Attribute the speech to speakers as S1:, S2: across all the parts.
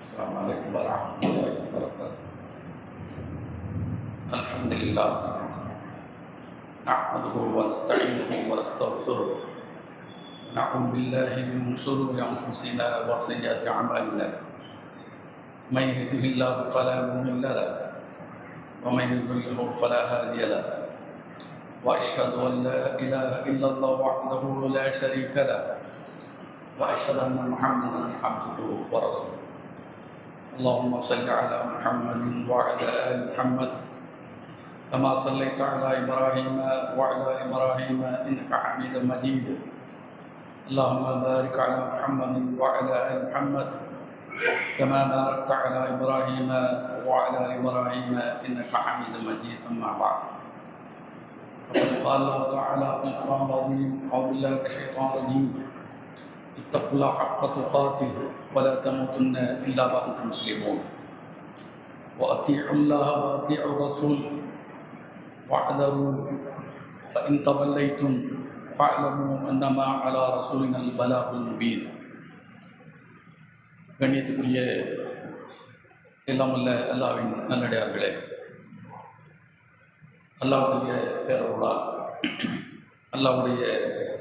S1: السلام عليكم ورحمة الله وبركاته. الحمد لله نحمده ونستعينه ونستغفره ونعوذ بالله من شرور أنفسنا وسيئات أعمالنا. من يهده الله فلا مضل له ومن يضلل فلا هادي له، وأشهد أن لا إله إلا الله وحده لا شريك له، وأشهد أن محمدا عبده ورسوله. اللهم صل على محمد وعلى آل محمد كما صليت على إبراهيم وعلى آل إبراهيم إنك حميد مجيد. اللهم بارك على محمد وعلى آل محمد كما باركت على إبراهيم وعلى آل إبراهيم إنك حميد مجيد. أما بعد، فقد قال الله تعالى في القرآن العظيم: أعوذ بالله من الشيطان الرجيم، اتقوا الله حق تقاته ولا تموتن إلا وأنتم مسلمون، وأطيعوا الله وأطيعوا الرسول واحذروا فإن توليتم فاعلموا أنما على رسولنا البلاغ المبين. கண்ணியத்துக்குரிய எல்லாம் வல்ல அல்லாஹ்வின் நல்லடியார்களே, அல்லாஹ்வுடைய பேரருளால் அல்லாஹ்வுடைய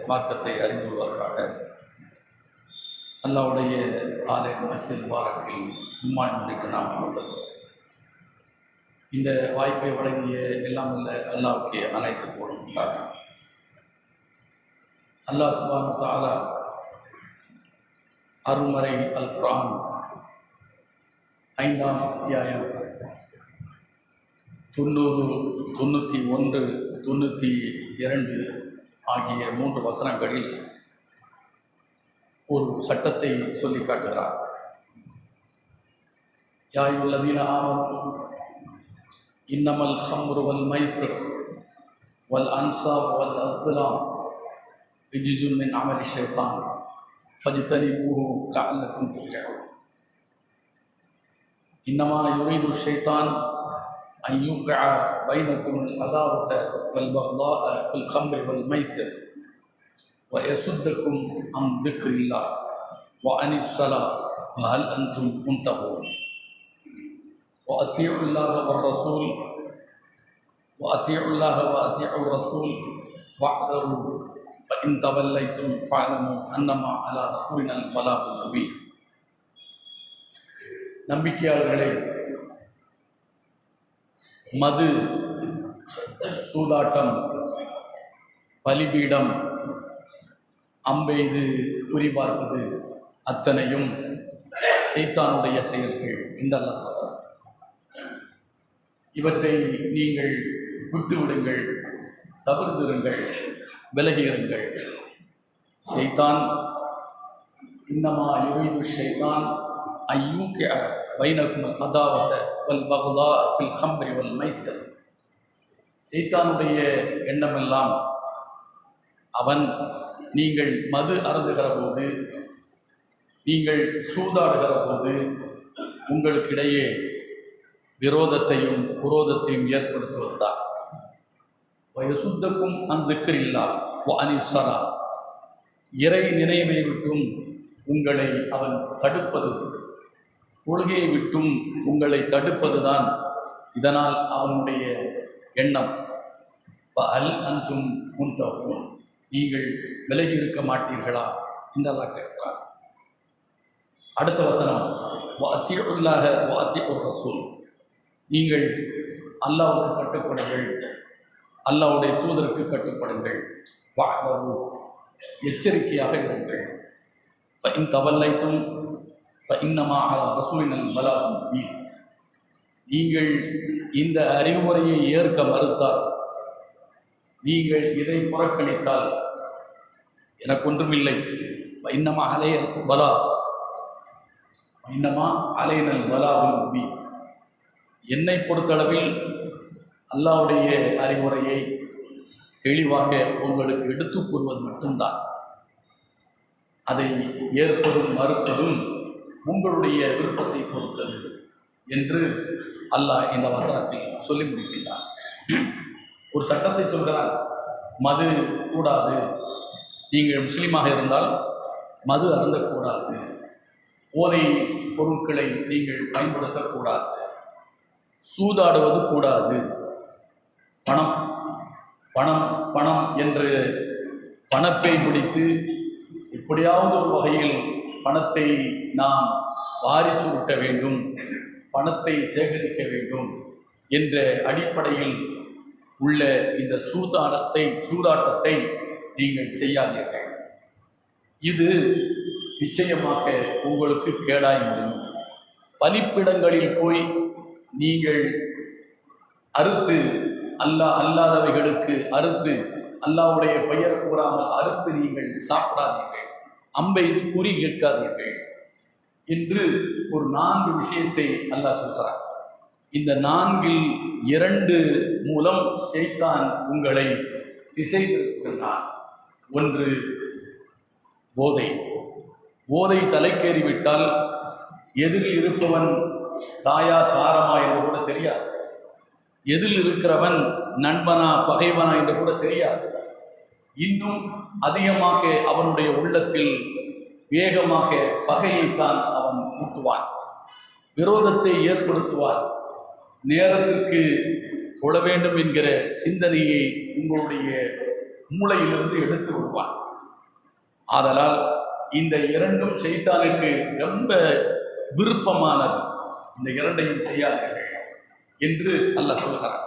S1: மார்க்கத்தை அறிந்து கொள்வதற்காக அல்லாஹ்வுடைய ஆலய மஸ்ஜித் முபாரக்கில் ஜும்மாவை முன்னிட்டு நாம் அமர்ந்திருக்கிறோம். இந்த வாய்ப்பை வழங்கிய எல்லாம் வல்ல அல்லாஹ்வுக்கு அனைத்து புகழும் உண்டாகும். அல்லாஹ் சுப்ஹானஹு வ தஆலா அருள்மறை அல் குர்ஆன் 5ஆம் அத்தியாயம் 90, 91, 92 ஆகிய 3 வசனங்களில் ஒரு சட்டத்தை சொல்லி காட்டுகிறார். யா அய்யுஹல்லதீன ஆமனூ இன்னமல் ஹம்ரு வல் மைஸிர் வல் அன்சாப் வல் அஸ்லாம் ரிஜ்ஸும் மின் அமலி ஷைத்தான் ஃபஜ்தனிபூஹு லஅல்லக்கும் துஃப்லிஹூன். இன்னமா யுரீது ஷைத்தான் அன் யூகிஅ பைனக்கும் அல் அதாவத வல் பக்தாஅ ஃபில் ஹம்ரி வல் மைஸிர் وَيَصُدَّكُمْ عَنْ ذِكْرِ اللَّهِ وَعَنِ الصَّلَاةِ وَهَلْ أَنْتُمْ مُنْتَهُونَ. وَأَطِيعُوا اللَّهَ وَالرَّسُولَ وَأَطِيعُوا اللَّهَ وَأَطِيعُوا الرَّسُولَ وَاحْذَرُوا فَإِنْ تَوَلَّيْتُمْ فَاعْلَمُوا أَنَّمَا عَلَى رَسُولِنَا الْبَلَاغُ الْمُبِينُ. நம்பிக்கையாளர்களே, மது, சூதாட்டம், பலிபீடம், அம்பெய்து குறிபார்ப்பது அத்தனையும் ஷைத்தானுடைய செயல்கள் என்று அல்லாஹ் சொல்கிறார். இவற்றை நீங்கள் விட்டுவிடுங்கள், தவிர்த்திருங்கள், விலகியிருங்கள். ஷைத்தான் இன்னமா யுரீது ஷைத்தான் அன் யூகிஅ பைனக்கும் அதாவத வல் பக்தாஅ ஃபில் ஹம்ரி வல் மைஸிர். ஷைத்தானுடைய எண்ணமெல்லாம் அவன் நீங்கள் மது அருந்துகிற போது, நீங்கள் சூதாடுகிற போது உங்களுக்கிடையே விரோதத்தையும் குரோதத்தையும் ஏற்படுத்துவதுதான். வயசுத்தக்கும் அந்திக்கிரில்லா அனிஸ்ஸலா, இறை நினைவை விட்டும் உங்களை அவன் தடுப்பது, கொள்கையை விட்டும் உங்களை தடுப்பதுதான் இதனால் அவனுடைய எண்ணம். அல் அன்தும் முன்தஹூன், நீங்கள் விலகி இருக்க மாட்டீர்களா என்று அல்லாஹ் கேட்கிறார். அடுத்த வசனம், வஅத்தியுல்லாஹ வஅத்தியுர் ரசூல், நீங்கள் அல்லாஹ்வுக்கு கட்டுப்படுங்கள், அல்லாஹ்வுடைய தூதருக்கு கட்டுப்படுங்கள். வஅஹ்தரு, எச்சரிக்கையாக இருங்கள். ஃபஇன் தவல்லைத்தும் ஃபஇன்னமா அலா ரசூலினல் பலாகுல் முபீன், நீங்கள் இந்த அறிவுரையை ஏற்க மறுத்தால், நீங்கள் இதை புறக்கணித்தால் எனக்கொன்றுமில்லை. இன்னமா அலையல் பலா, இன்னமா அலைனல் பலாவுல் முபீன், என்னை பொறுத்தளவில் அல்லாஹ்வுடைய அறிவுரையை தெளிவாக உங்களுக்கு எடுத்து கூறுவது மட்டும்தான். அதை ஏற்பதும் மறுப்பதும் உங்களுடைய விருப்பத்தை பொறுத்தது என்று அல்லாஹ் இந்த வசனத்தில் சொல்லி முடிக்கின்றான். ஒரு சட்டத்தை சொல்கிறான், மது கூடாது, நீங்கள் முஸ்லீமாக இருந்தால் மது அருந்தக்கூடாது, போதை பொருட்களை நீங்கள் பயன்படுத்தக்கூடாது. சூதாடுவது கூடாது. பணம் பணம் பணம் என்று பணப்பை பிடித்து எப்படியாவது ஒரு வகையில் பணத்தை நாம் வாரி சுருட்ட வேண்டும், பணத்தை சேகரிக்க வேண்டும் என்ற அடிப்படையில் உள்ள இந்த சூதாட்டத்தை நீங்கள் செய்யாதீர்கள். இது நிச்சயமாக உங்களுக்கு கேடாய் முடியும். பலிப்பிடங்களில் போய் நீங்கள் அறுத்து அல்லாதவைகளுக்கு அறுத்து அல்லாஹ்வுடைய பெயர் கூறாமல் அறுத்து நீங்கள் சாப்பிடாதீர்கள். அம்பை இது குறி கேட்காதீர்கள் என்று ஒரு 4 விஷயத்தை அல்லாஹ் சொல்கிறார். இந்த 4ல் 2 மூலம் ஷைத்தான் உங்களை திசை திருப்புகின்றான். ஒன்று போதை தலைக்கேறிவிட்டால் எதிரில் இருப்பவன் தாயா தாரமா என்று கூட தெரியாது. எதிரில் இருக்கிறவன் நண்பனா பகைவனா என்று கூட தெரியாது. இன்னும் அதிகமாக அவனுடைய உள்ளத்தில் வேகமாக பகையைத்தான் அவன் கூட்டுவான், விரோதத்தை ஏற்படுத்துவான். நேரத்திற்கு தொழ வேண்டும் என்கிற சிந்தனையை உங்களுடைய மூளையிலிருந்து எடுத்து விடுவான். ஆதலால் இந்த 2ம் ஷைத்தானுக்கு ரொம்ப விருப்பமானது. இந்த 2ஐயும் செய்யாதீர்கள் என்று அல்லாஹ் சொல்கிறார்.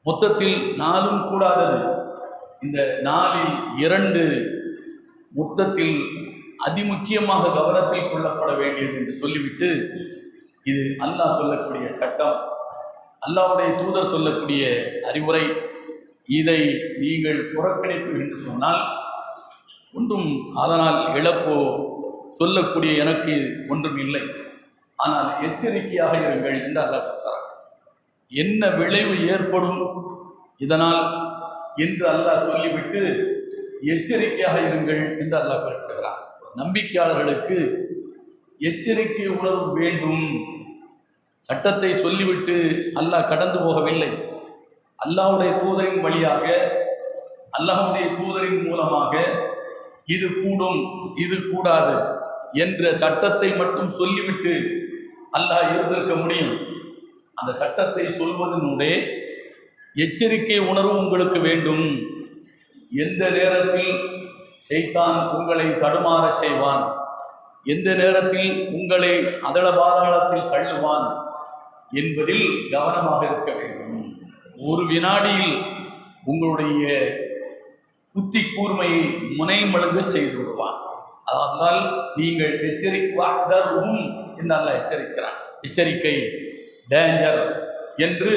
S1: மொத்தத்தில் 4ம் கூடாதது. இந்த 4ல் 2 மொத்தத்தில் அதிமுக்கியமாக கவனத்தில் கொள்ளப்பட வேண்டியது என்று சொல்லிவிட்டு, இது அல்லாஹ் சொல்லக்கூடிய சட்டம், அல்லாஹ்வுடைய தூதர் சொல்லக்கூடிய அறிவுரை. இதை நீங்கள் புறக்கணிப்பு என்று சொன்னால் ஒன்றும் அதனால் இழப்போ சொல்லக்கூடிய எனக்கு ஒன்றும் இல்லை. ஆனால் எச்சரிக்கையாக இருங்கள் என்று அல்லாஹ் சொல்கிறார். என்ன விளைவு ஏற்படும் இதனால் என்று அல்லாஹ் சொல்லிவிட்டு எச்சரிக்கையாக இருங்கள் என்று அல்லாஹ் குறிப்பிடுகிறார். நம்பிக்கையாளர்களுக்கு எச்சரிக்கை உணர்வு வேண்டும். சட்டத்தை சொல்லிவிட்டு அல்லாஹ் கடந்து போகவில்லை. அல்லாஹ்வுடைய தூதரின் வழியாக, அல்லாஹ்வுடைய தூதரின் மூலமாக இது கூடும் இது கூடாது என்ற சட்டத்தை மட்டும் சொல்லிவிட்டு அல்லாஹ் இருந்திருக்க முடியும். அந்த சட்டத்தை சொல்வதனுடைய எச்சரிக்கை உணர்வு உங்களுக்கு வேண்டும். எந்த நேரத்தில் ஷைத்தான் உங்களை தடுமாறச் செய்வான், எந்த நேரத்தில் உங்களை அதள பாதாளத்தில் தள்ளுவான் என்பதில் கவனமாக இருக்க வேண்டும். ஒரு வினாடியில் உங்களுடைய புத்தி கூர்மையை முனைமழுங்க செய்து விடுவான். அதனால் நீங்கள் எச்சரிக்கையும் என்று அல்லாஹ் எச்சரிக்கிறான். எச்சரிக்கை, டேஞ்சர் என்று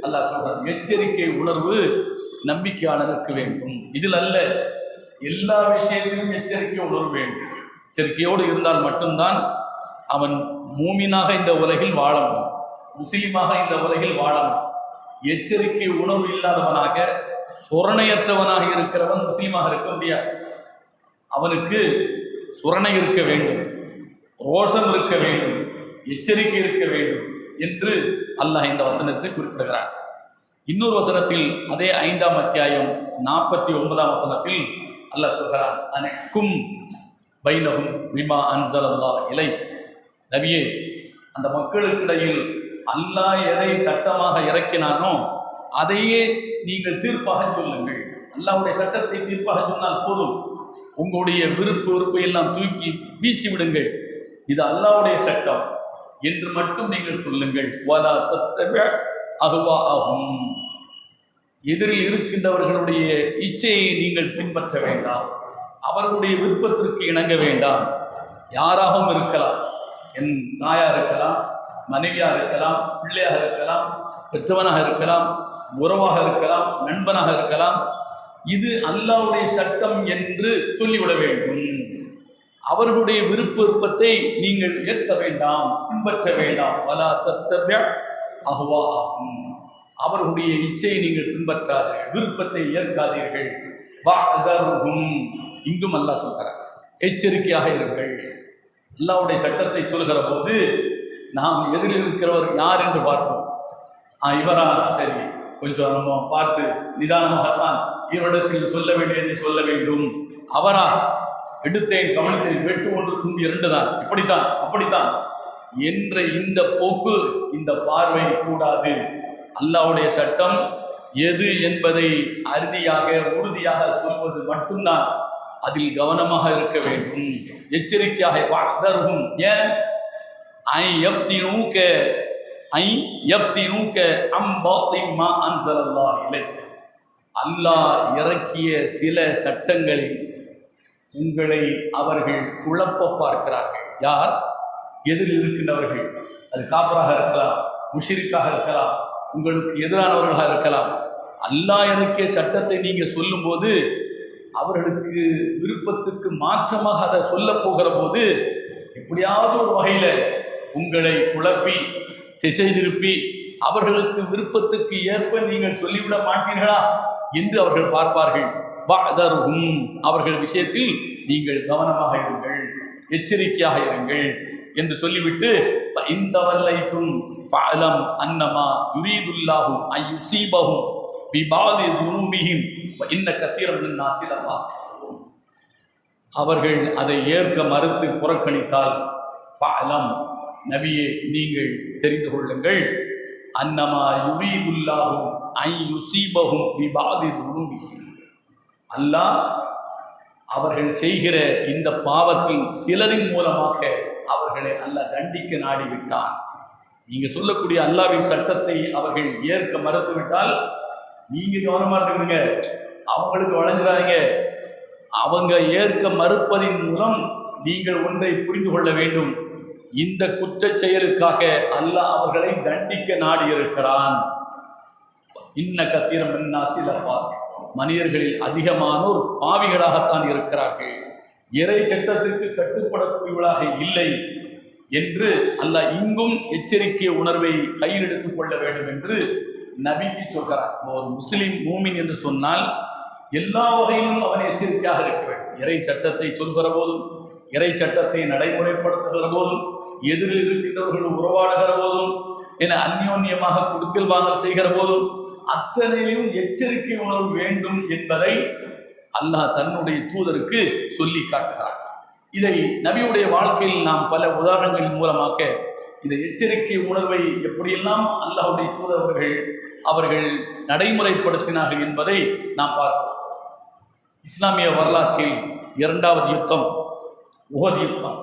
S1: அல்லாஹ் சொல்கிறான். எச்சரிக்கை உணர்வு நம்பிக்கையாளருக்கு வேண்டும். இதில் அல்ல, எல்லா விஷயத்திலும் எச்சரிக்கை உணர்வு வேண்டும். எச்சரிக்கையோடு இருந்தால் மட்டும்தான் அவன் மூமினாக இந்த உலகில் வாழ முடியும், முஸ்லீமாக இந்த உலகில் வாழ முடியும். எச்சரிக்கை உணர்வு இல்லாதவனாக, சுரணையற்றவனாக இருக்கிறவன் முஸ்லீமாக இருக்க முடியாது. அவனுக்கு சுரணை இருக்க வேண்டும், ரோஷம் இருக்க வேண்டும், எச்சரிக்கை இருக்க வேண்டும் என்று அல்லாஹ் இந்த வசனத்தை குறிப்பிடுகிறான். இன்னொரு வசனத்தில், அதே 5ஆம் அத்தியாயம் 49ஆம் வசனத்தில் அல்லாஹ் சொல்கிறான், அனைக்கும் பைனஹும் பிமா அன்ஸலல்லாஹு இலை. நபியே, அந்த மக்களுக்கிடையில் அல்லாஹ் எதை சட்டமாக இறக்கினானோ அதையே நீங்கள் தீர்ப்பாக சொல்லுங்கள். அல்லாஹ்வுடைய சட்டத்தை தீர்ப்பாக சொன்னால் போதும். உங்களுடைய வெறுப்பை எல்லாம் தூக்கி வீசி விடுங்கள். இது அல்லாஹ்வுடைய சட்டம் என்று மட்டும் நீங்கள் சொல்லுங்கள். வலா தத்தபி அஹ்வாஅஹும். எதிரில் இருக்கின்றவர்களுடைய இச்சையை நீங்கள் பின்பற்ற வேண்டாம், அவர்களுடைய விருப்பத்திற்கு இணங்க வேண்டாம். யாராகவும் இருக்கலாம், என் தாயாக இருக்கலாம், மனைவியாக இருக்கலாம், பிள்ளையாக இருக்கலாம், பெற்றவனாக இருக்கலாம், உறவாக இருக்கலாம், நண்பனாக இருக்கலாம். இது அல்லாஹ்வுடைய சட்டம் என்று சொல்லிவிட வேண்டும். அவர்களுடைய விருப்பத்தை நீங்கள் ஏற்க வேண்டாம், பின்பற்ற வேண்டாம். வலா தத்தபி அஹ்வாஅஹும். அவர்களுடைய இச்சையை நீங்கள் பின்பற்றாதீர்கள், விருப்பத்தை ஏற்காதீர்கள். வஅதர்ஹும். இங்கும் அல்லாஹ் சொல்கிறார், எச்சரிக்கையாக இருங்கள். அல்லாஹ்வுடைய சட்டத்தை சொல்கிற போது நாம் எதிரில் இருக்கிறவர் யார் என்று பார்ப்போம். இவரா, சரி, கொஞ்சம் நம்ம பார்த்து நிதானமாகத்தான் இவரிடத்தில் சொல்ல வேண்டியதை சொல்ல வேண்டும். அவரா, எடுத்தேன் கவனித்தேன், வெட்டு 1 துண்டு 2 தான், இப்படித்தான் அப்படித்தான் என்ற இந்த போக்கு, இந்த பார்வை கூடாது. அல்லாஹ்வுடைய சட்டம் எது என்பதை அறுதியாக உறுதியாக சொல்வது மட்டும்தான். அதில் கவனமாக இருக்க வேண்டும், எச்சரிக்கையாக வாதரும். ஏன் ஐ யஃப்தினூக அம் மா அன்ஸலல்லாஹு இலைக், அல்லாஹ் இறக்கிய சில சட்டங்களில் உங்களை அவர்கள் குழப்ப பார்க்கிறார்கள். யார்? எதிரில் இருக்கின்றவர்கள். அது காஃபிராக இருக்கலாம், முஷ்ரிக்காக இருக்கலாம், உங்களுக்கு எதிரானவர்களாக இருக்கலாம். அல்லாஹ் இறக்கிய சட்டத்தை நீங்கள் சொல்லும்போது அவர்களுக்கு விருப்பத்துக்கு மாற்றமாக அதை சொல்ல போகிற போது எப்படியாவது ஒரு வகையில் உங்களை குழப்பி திசை திருப்பி அவர்களுக்கு விருப்பத்துக்கு ஏற்ப நீங்கள் சொல்லிவிட மாட்டீர்களா என்று அவர்கள் பார்ப்பார்கள். வஅதர்ஹும், அவர்கள் விஷயத்தில் நீங்கள் கவனமாக இருங்கள், எச்சரிக்கையாக இருங்கள் என்று சொல்லிவிட்டு ஃபஇன் தவல்லைதும் ஃபஅலம் அன்னமா யுரீதுல்லாஹு அன் யுஸீபஹும் பிபாதி துனூபிஹிம் வ இன்ன கஸீரன் மின் நாஸி லஃபாஸிகூன், அவர்கள் அதை ஏற்க மறுத்து புறக்கணித்தால் ஃபஅலம், நபியே நீங்கள் தெரிந்து கொள்ளுங்கள், அன்னமா யுரீதுல்லாஹு அன் யுஸீபஹும் பிபாதி துனூபிஹிம், அல்லாஹ் அவர்கள் செய்கிற இந்த பாவத்தில் சிலரின் மூலமாக அவர்களை அல்லாஹ் தண்டிக்க நாடிவிட்டான். நீங்க சொல்லக்கூடிய அல்லாஹ்வின் சட்டத்தை அவர்கள் ஏற்க மறுத்துவிட்டால் நீங்க கவனமா இருந்துக்கிறீங்க, அவங்களுக்கு வழங்குறாங்க. அவங்க ஏற்க மறுப்பதின் மூலம் நீங்கள் ஒன்றை புரிந்து கொள்ள வேண்டும், இந்த குற்ற செயலுக்காக அல்லாஹ் அவர்களை தண்டிக்க நாடி இருக்கிறான். இன்ன கஸீரன் மின் நாஸி லஃபாஸிகூன், மனிதர்களில் அதிகமானோர் பாவிகளாகத்தான் இருக்கிறார்கள், இறை சட்டத்திற்கு கட்டுப்படக்கூடியவர்களாக இல்லை என்று அல்லாஹ் இங்கும் எச்சரிக்கை உணர்வை கையில் எடுத்துக் கொள்ள வேண்டும் என்று நபிக்கு சொல்கிறார். ஒரு முஸ்லிம் மூமின் என்று சொன்னால் எல்லா வகையிலும் அவன் எச்சரிக்கையாக இருக்க வேண்டும். இறை சட்டத்தை சொல்கிற போதும், இறை சட்டத்தை நடைமுறைப்படுத்துகிற போதும், எதிரில் இருக்கின்றவர்கள் உறவாடுகிற போதும், என அந்யோன்யமாக கொடுக்கல் வாங்கல் செய்கிற போதும் அத்தனையிலும் எச்சரிக்கை உணர்வு வேண்டும் என்பதை அல்லாஹ் தன்னுடைய தூதருக்கு சொல்லி காட்டுகிறார். இதை நபியுடைய வாழ்க்கையில் நாம் பல உதாரணங்களின் மூலமாக இந்த எச்சரிக்கை உணர்வை எப்படியெல்லாம் அல்லாஹ்வுடைய தூதர்கள் அவர்கள் நடைமுறைப்படுத்தினார்கள் என்பதை நாம் பார்க்கிறோம். இஸ்லாமிய வரலாற்றில் இரண்டாவது யுத்தம் உஹத் யுத்தம்.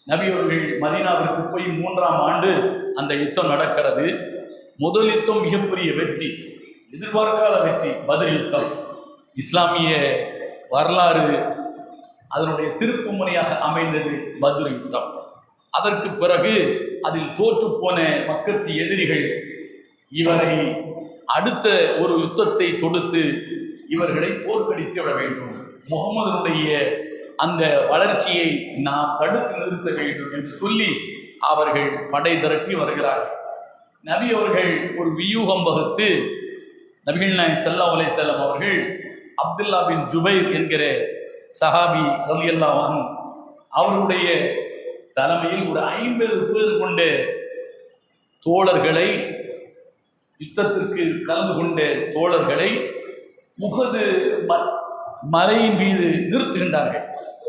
S1: நபி அவர்கள் மதீனாவிற்கு போய் 3ஆம் ஆண்டு அந்த யுத்தம் நடக்கிறது. முதல் யுத்தம் மிகப்பெரிய வெற்றி, எதிர்பார்க்காத வெற்றி, பத்ர் யுத்தம். இஸ்லாமிய வரலாறு அதனுடைய திருப்பு முனையாக அமைந்தது பத்ர் யுத்தம். அதற்கு பிறகு அதில் தோற்று போன மக்கத்து எதிரிகள் இவரை அடுத்த ஒரு யுத்தத்தை தொடுத்து இவர்களை தோற்கடித்து விட வேண்டும், முகமதுனுடைய அந்த வளர்ச்சியை நாம் தடுத்து நிறுத்த வேண்டும் என்று சொல்லி அவர்கள் படை திரட்டி வருகிறார்கள். நபி அவர்கள் ஒரு வியூகம் வகுத்து, நபிகள் நாயகம் ஸல்லல்லாஹு அலைஹி வஸல்லம் அவர்கள் அப்துல்லா பின் ஜுபைர் என்கிற சஹாபி ரலியல்லாஹு அன்ஹு அவருடைய தலைமையில் ஒரு 50 பேர் கொண்ட தோழர்களை, யுத்தத்திற்கு கலந்து கொண்ட தோழர்களை உஹது மலையின் மீது நிறுத்துகின்றார்கள்.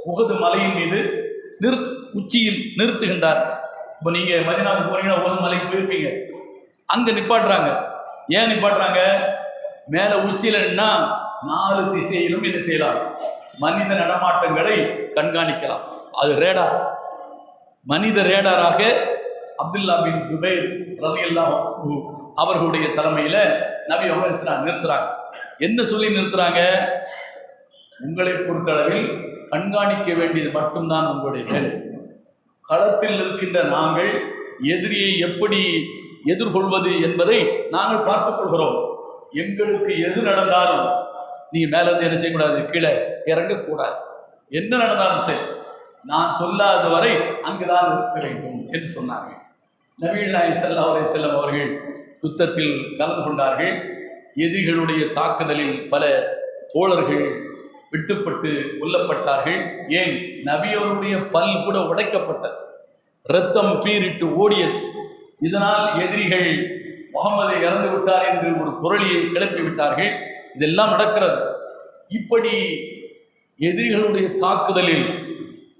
S1: உஹது மலையின் மீது உச்சியில் நிறுத்துகின்றார்கள். இப்போ நீங்க மதீனாவுக்கு போனீங்கன்னா உஹது மலைக்கு போயிருப்பீங்க, அங்க நிப்பாட்டுறாங்க. ஏன் நிப்பாட்டுறாங்க? மேல உச்சியில நின்னா 4 திசையிலும் என்ன செய்யலாம்? மனித நடமாட்டங்களை கண்காணிக்கலாம். அது ரேடார், மனித ரேடாராக அப்துல்லா பின் ஜுபைர் ரலியல்லாஹு அன்ஹு அவர்களுடைய தலைமையில நபி அவர்கள் நிறுத்துறாங்க. என்ன சொல்லி நிறுத்துறாங்க? உங்களை பொறுத்தளவில் கண்காணிக்க வேண்டியது மட்டும்தான் உங்களுடைய வேலை. களத்தில் இருக்கின்ற நாங்கள் எதிரியை எப்படி எதிர்கொள்வது என்பதை நாங்கள் பார்த்துக் கொள்கிறோம். எங்களுக்கு எது நடந்தாலும் நீங்க மேல இருந்து என்ன செய்யக்கூடாது, கீழே இறங்கக்கூடாது. என்ன நடந்தாலும் சரி, நான் சொல்லாத வரை அங்குதான் இருக்க வேண்டும் என்று சொன்னார்கள். நபிகள் நாயகம் ஸல்லல்லாஹு அலைஹி வஸல்லம் அவர்கள் யுத்தத்தில் கலந்து கொண்டார்கள். எதிரிகளுடைய தாக்குதலில் பல தோழர்கள் வெட்டுப்பட்டு கொல்லப்பட்டார்கள். ஏன்? நபி அவருடைய பல் கூட உடைக்கப்பட்டது, இரத்தம் பீரிட்டு ஓடியது. இதனால் எதிரிகள் முகமது இறந்து விட்டார் என்று ஒரு புரளியை கிளப்பி விட்டார்கள். இதெல்லாம் நடக்கிறது. இப்படி எதிரிகளுடைய தாக்குதலில்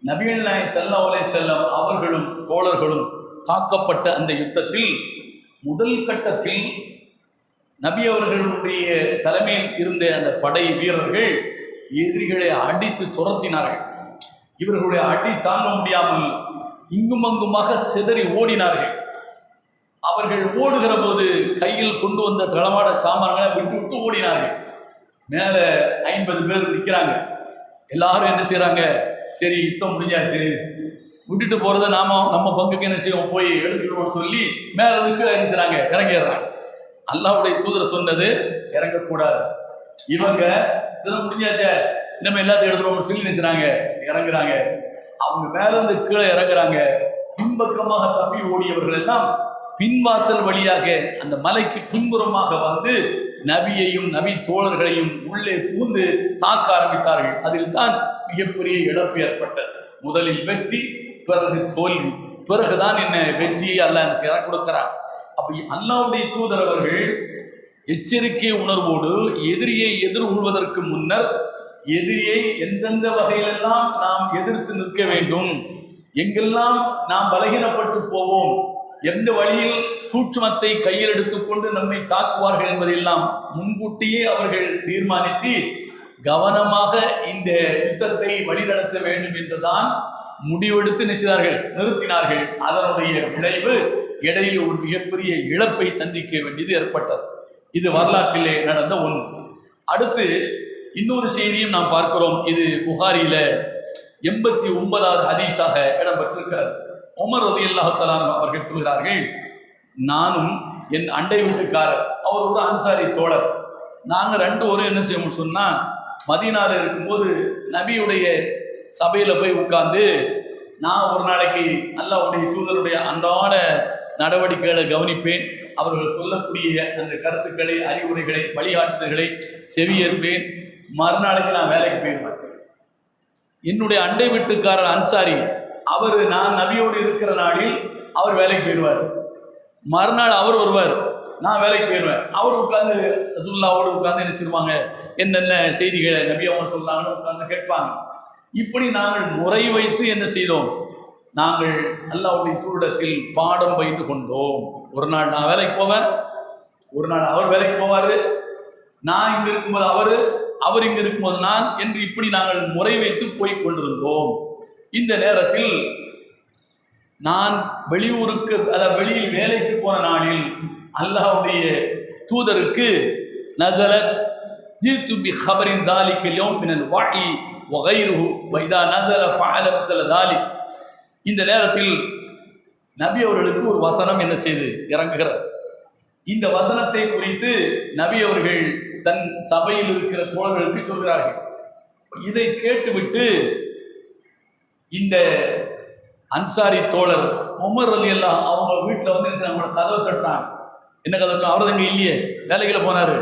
S1: நபிகள் நாயகம் ஸல்லல்லாஹு அலைஹி வஸல்லம் அவர்களும் தோழர்களும் தாக்கப்பட்ட அந்த யுத்தத்தில் முதல் கட்டத்தில் நபி அவர்களுடைய தலைமையில் இருந்த அந்த படை வீரர்கள் எதிரிகளை அடித்து துரத்தினார்கள். இவர்களுடைய அடி தாங்க முடியாமல் இங்கும் அங்குமாக சிதறி ஓடினார்கள். அவர்கள் ஓடுகிற போது கையில் கொண்டு வந்த தளவாட சாமான்களை விட்டு விட்டு ஓடினார்கள். மேல 50 பேர் நிற்கிறாங்க. எல்லாரும் என்ன செய்யறாங்க, சரி யுத்தம் முடிஞ்சாச்சு, விட்டுட்டு போறதை நம்ம பங்குக்கு என்ன செய்வோம், போய் எடுத்துக்கிடுவோம்னு சொல்லி மேல இருந்து என்ன செய்றாங்க, இறங்கிடுறாங்க. அல்லாஹ்வுடைய தூதர் சொன்னது இறங்கக்கூடாது. இவங்க இதெல்லாம் முடிஞ்சாச்ச நம்ம எல்லாத்தையும் எடுத்துருவோம்னு சொல்லி நினைச்சாங்க, இறங்குறாங்க. அவங்க மேல இருந்து கீழே இறங்குறாங்க. பின்பக்கமாக தப்பி ஓடியவர்கள் எல்லாம் பின்வாசல் வழியாக அந்த மலைக்கு பின்புறமாக வந்து நபியையும் நபி தோழர்களையும் உள்ளே பூந்து தாக்க ஆரம்பித்தார்கள். அதில் தான் மிகப்பெரிய இழப்பு ஏற்பட்டது. முதலில் வெற்றி, பிறகு தோல்வி, பிறகுதான் என்ன வெற்றியை அல்லாஹ் செய்ய கொடுக்கிறார். அப்ப அல்லாஹ்வுடைய தூதர் அவர்கள் எச்சரிக்கை உணர்வோடு எதிரியை எதிர்கொள்வதற்கு முன்னர் எதிரியை எந்தெந்த வகையிலெல்லாம் நாம் எதிர்த்து நிற்க வேண்டும், எங்கெல்லாம் நாம் பலகீனப்பட்டு போவோம், எந்த வழியில் சூட்சுமத்தை கையில் எடுத்துக்கொண்டு நம்மை தாக்குவார்கள் என்பதெல்லாம் முன்கூட்டியே அவர்கள் தீர்மானித்து கவனமாக இந்த யுத்தத்தை வழிநடத்த வேண்டும் என்றுதான் முடிவெடுத்து நிறுத்தினார்கள். அதனுடைய விளைவு இடையில் ஒரு மிகப்பெரிய இழப்பை சந்திக்க வேண்டியது ஏற்பட்டது. இது வரலாற்றிலே நடந்த ஒன்று. அடுத்து இன்னொரு செய்தியும் நாம் பார்க்கிறோம். இது புகாரியில 89வது ஹதீஸாக இடம்பெற்றிருக்கிறது. உமர் ரலியல்லாஹு தஆலா அவர்கள் சொல்கிறார்கள், நானும் என் அண்டை வீட்டுக்காரர், அவர் ஒரு அன்சாரி தோழர், நாங்கள் ரெண்டு ஒரு என்ன செய்வோம்னு சொன்னா, மதீனாவில் இருக்கும்போது நபியுடைய சபையில போய் உட்கார்ந்து நான் ஒரு நாளைக்கு அல்லாஹ்வுடைய தூதருடைய அன்றாட நடவடிக்கைகளை கவனிப்பேன், அவர்கள் சொல்லக்கூடிய அந்த கருத்துக்களை, அறிவுரைகளை, வழிகாட்டுதல்களை செவியேற்பேன். மறுநாளைக்கு நான் வேலைக்கு போயிடுவேன். என்னுடைய அண்டை வீட்டுக்காரர் அன்சாரி, அவர் நான் நபியோடு இருக்கிற நாளில் அவர் வேலைக்கு போயிடுவார். மறுநாள் அவர் வருவார், நான் வேலைக்கு போயிடுவேன். அவர் உட்கார்ந்து ரசூலுல்லாஹ்வோடு உட்கார்ந்து என்ன செய்வாங்க, என்னென்ன செய்திகளை நபி அவங்க சொன்னாங்கன்னு உட்கார்ந்து கேட்பாங்க. இப்படி நாங்கள் முறை வைத்து என்ன செய்தோம், நாங்கள் அல்லாஹ்வுடைய தூதரிடத்தில் பாடம் பயின்று கொண்டோம். ஒரு நாள் நான் வேலைக்கு போவேன், ஒரு நாள் அவர் வேலைக்கு போவார், நான் இங்கே இருக்கும்போது அவர் இங்கே இருக்கும்போது நான் என்று இப்படி நாங்கள் முறை வைத்து போய் கொண்டிருந்தோம். இந்த நேரத்தில் நான் வெளியூருக்கு, அதாவது வெளியில் வேலைக்கு போன நாளில் அல்லாஹ்வுடைய தூதருக்கு நஸலத் ஜீது பி ஹபரின் தாலிக யௌம் மினல் வஹி வ கைருஹு வ இதா நஸல ஃபஅல மிஸ்ல தாலிக். இந்த நேரத்தில் நபி அவர்களுக்கு ஒரு வசனம் என்ன செய்து இறங்குகிறது. இந்த வசனத்தை குறித்து நபி அவர்கள் தன் சபையில் இருக்கிற தோழர்களுக்கு சொல்கிறார்கள். இதை கேட்டுவிட்டு இந்த அன்சாரி தோழர் உமர் ரலியல்லாஹு அவங்க வீட்டில் வந்து அவங்களோட கதவை தட்டுறாங்க. என்ன கதவை? அவர் தான் இல்லையே, வேலைகளை போனாரு.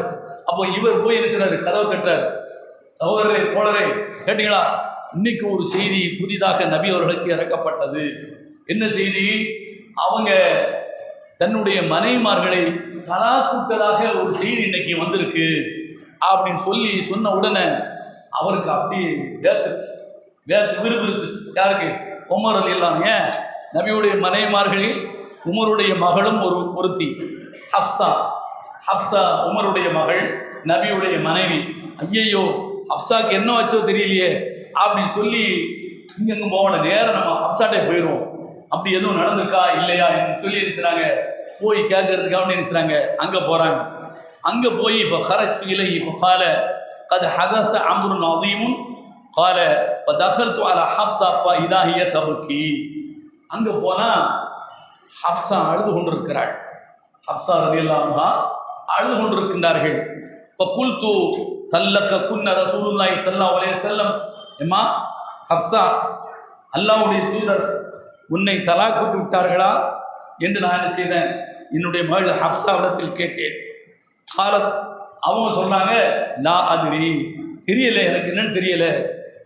S1: அப்போ இவர் போய் என்ன செய்றாரு, கதவை தட்டுறாரு. சகோதரரே, தோழரே, கேட்டீங்களா, இன்னைக்கு ஒரு செய்தி புதிதாக நபி அவர்களுக்கு இறக்கப்பட்டது. என்ன செய்தி? அவங்க தன்னுடைய மனைவிமார்களை தலா கூட்டதாக ஒரு செய்தி இன்னைக்கு வந்திருக்கு அப்படின்னு சொல்லி சொன்ன உடனே அவருக்கு அப்படியே விறுவிறுத்துச்சு. யாருக்கு? உமர் ரலியல்லாஹு. ஏன்? நபியுடைய மனைவிமார்களில் உமருடைய மகளும் ஒருத்தி ஹப்சா உமருடைய மகள், நபியுடைய மனைவி. ஐயையோ, ஹப்சாக்கு என்ன வச்சோ தெரியலையே அப்படின்னு சொல்லி இங்கெங்க போவோம், நேரம் நம்ம ஹப்சாட்டே போயிடுவோம், அப்படி எதுவும் நடந்திருக்கா இல்லையா சொல்லி நினைச்சாங்க. போய் கேட்கறதுக்காக நினைச்சாங்க. அங்கே போகிறாங்க. அங்கே போய் இப்போ ஹரஜ்து இலைஹி ஃபகால கத் ஹதஸ அம்ருன் அதீமுன் கால ஃபதஹல்து அலா ஹப்ஸா ஃபஇதா ஹிய தபகி. அங்கே போனால் ஹப்ஸா அழுது கொண்டிருக்கிறாள். ஹப்ஸா ரலியல்லாஹு அன்ஹா அழுது கொண்டிருக்கின்றார்கள். ஃபகுல்து தல்லக குன்ன ரசூலுல்லாஹி ஸல்லல்லாஹு அலைஹி வஸல்லம். எம்மா ஹப்ஸா, அல்லாஹ்வுடைய தூதர் உன்னை தலாக்கு விட்டார்களா என்று நான் என்ன செய்தேன், என்னுடைய மகள் ஹப்ஸாவிடத்தில் கேட்டேன். காலத், அவங்க சொன்னாங்க, லா அதிரி, தெரியல, எனக்கு என்னன்னு தெரியல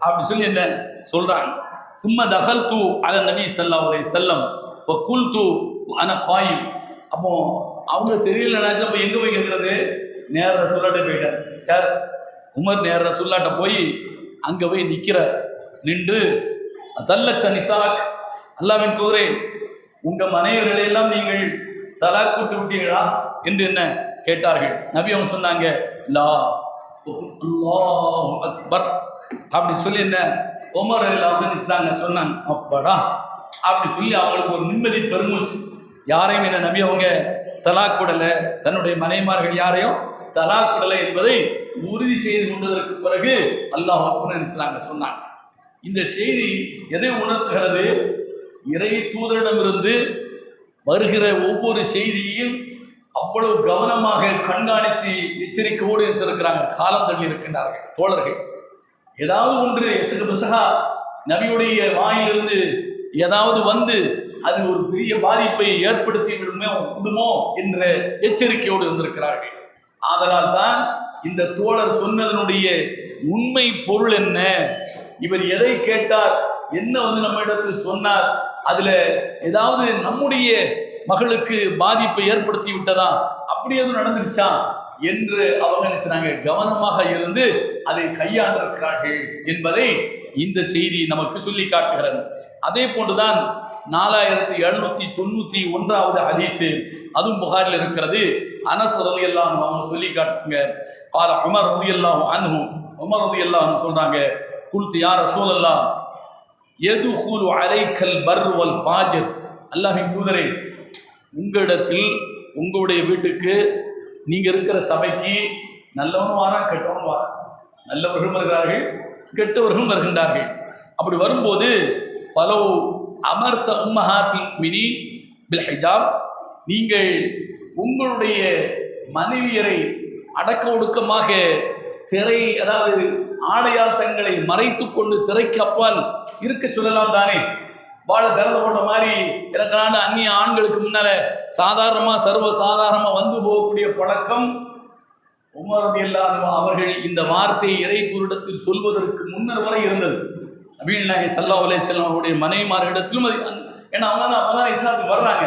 S1: அப்படி சொல்லி என்ன சொல்றாங்க. சும்மா தகல்து அல நபி ஸல்லல்லாஹு அலைஹி வஸல்லம் ஃபகுல்து அன காயிம். அப்போ அவங்க தெரியல நினைச்சா அப்போ எங்கே போய் கேட்கறது? நேர ரசூலுல்லாஹ்ட்ட போயிட்டார். யார்? உமர் நேர ரசூலுல்லாஹ்ட்ட போய் அங்கே போய் நிற்கிறார். நின்று தல்லத்த நிசாக், அல்லாஹ்வின் தூதரே உங்கள் மனைவிகளை எல்லாம் நீங்கள் தலாக் கூட்டு விட்டீர்களா என்று என்ன கேட்டார்கள். நபி அவங்க சொன்னாங்க, லா அல்லாஹ் அக்பர் அப்படி சொல்லி என்ன உமர் ரலியல்லாஹு சொன்னாங்க. அப்படா அப்படி சொல்லி அவங்களுக்கு ஒரு நிம்மதி பெருமூச்சு. யாரையும் என்ன நபி அவங்க தலாக் கூடலை, தன்னுடைய மனைவிமார்கள் யாரையும் தலாக் கூடலை என்பதை உறுதி செய்து கொண்டதற்கு பிறகு அல்லாஹ் அக்பர் சொன்னாங்க. இந்த செய்தி எதை உணர்த்துகிறது? இறை தூதரிடமிருந்து வருகிற ஒவ்வொரு செய்தியையும் அவ்வளவு கவனமாக கண்காணித்து எச்சரிக்கையோடு இருக்கிறாங்க. காலம் தள்ளி இருக்கின்றார்கள் தோழர்கள். ஏதாவது ஒன்று எசகு பிசகா நபியுடைய வாயிலிருந்து ஏதாவது வந்து அது ஒரு பெரிய பாதிப்பை ஏற்படுத்தி விடுமோ என்ற எச்சரிக்கையோடு இருந்திருக்கிறார்கள். ஆதலால் தான் இந்த தோழர் சொன்னதனுடைய உண்மை பொருள் என்ன, இவர் எதை கேட்டார், என்ன நம்ம இடத்தில் சொன்னார், அதுல ஏதாவது நம்முடைய மகளுக்கு பாதிப்பை ஏற்படுத்தி விட்டதா, அப்படி எதுவும் நடந்துருச்சா என்று அவங்க என்ன செய்றாங்க, கவனமாக இருந்து அதை கையாண்டிருக்கிறார்கள் என்பதை இந்த செய்தி நமக்கு சொல்லி காட்டுகிறது. அதே போன்றுதான் 4791வது ஹதீஸ், அதுவும் புகாரில் இருக்கிறது. அனஸ் ரலியல்லாஹு அன்ஹு அவங்க சொல்லி காட்டுங்க. قال உமர் ரலியல்லாஹு அன்ஹு, உமர் ரலியல்லாஹு அன்ஹு சொல்றாங்க, குல்து யா ரசூலல்லாஹ் யதுகுலு அலைக்கல் பர் வல் ஃபாஜிர், அல்லாஹ்வின் தூதரே உங்களிடத்தில் உங்களுடைய வீட்டுக்கு நீங்க இருக்கிற சபைக்கு நல்லவனும் வாரான் கெட்டவனும் வாரான். நல்லவர்களும் வருகிறார்கள், கெட்டவர்களும் வருகின்றார்கள். அப்படி வரும்போது ஃபலோ அமர்த்த உம்மஹாத்தில் மினி பில் ஹிஜாப், நீங்கள் உங்களுடைய மனைவியரை அடக்க ஒடுக்கமாக திரை, அதாவது ஆடையால் தங்களை மறைத்து கொண்டு திரைக்கு அப்பால் இருக்க சொல்லலாம் தானே. வாழ திறந்து போட்ட மாதிரி எனக்கான அந்நிய ஆண்களுக்கு முன்னால சாதாரணமாக சர்வ சாதாரணமாக வந்து போகக்கூடிய பழக்கம் உமர் ரலியல்லாஹு அவர்கள் இந்த வார்த்தையை இறை தூதரிடத்தில் சொல்வதற்கு முன்னர் வரை இருந்தது. நபிகள் நாயகம் ஸல்லல்லாஹு அலைஹி வஸல்லம் அவருடைய மனைவிமார்களிடத்திலும் அது, ஏன்னா அவங்க அப்பதான் இஸ்லாத்துக்கு வர்றாங்க.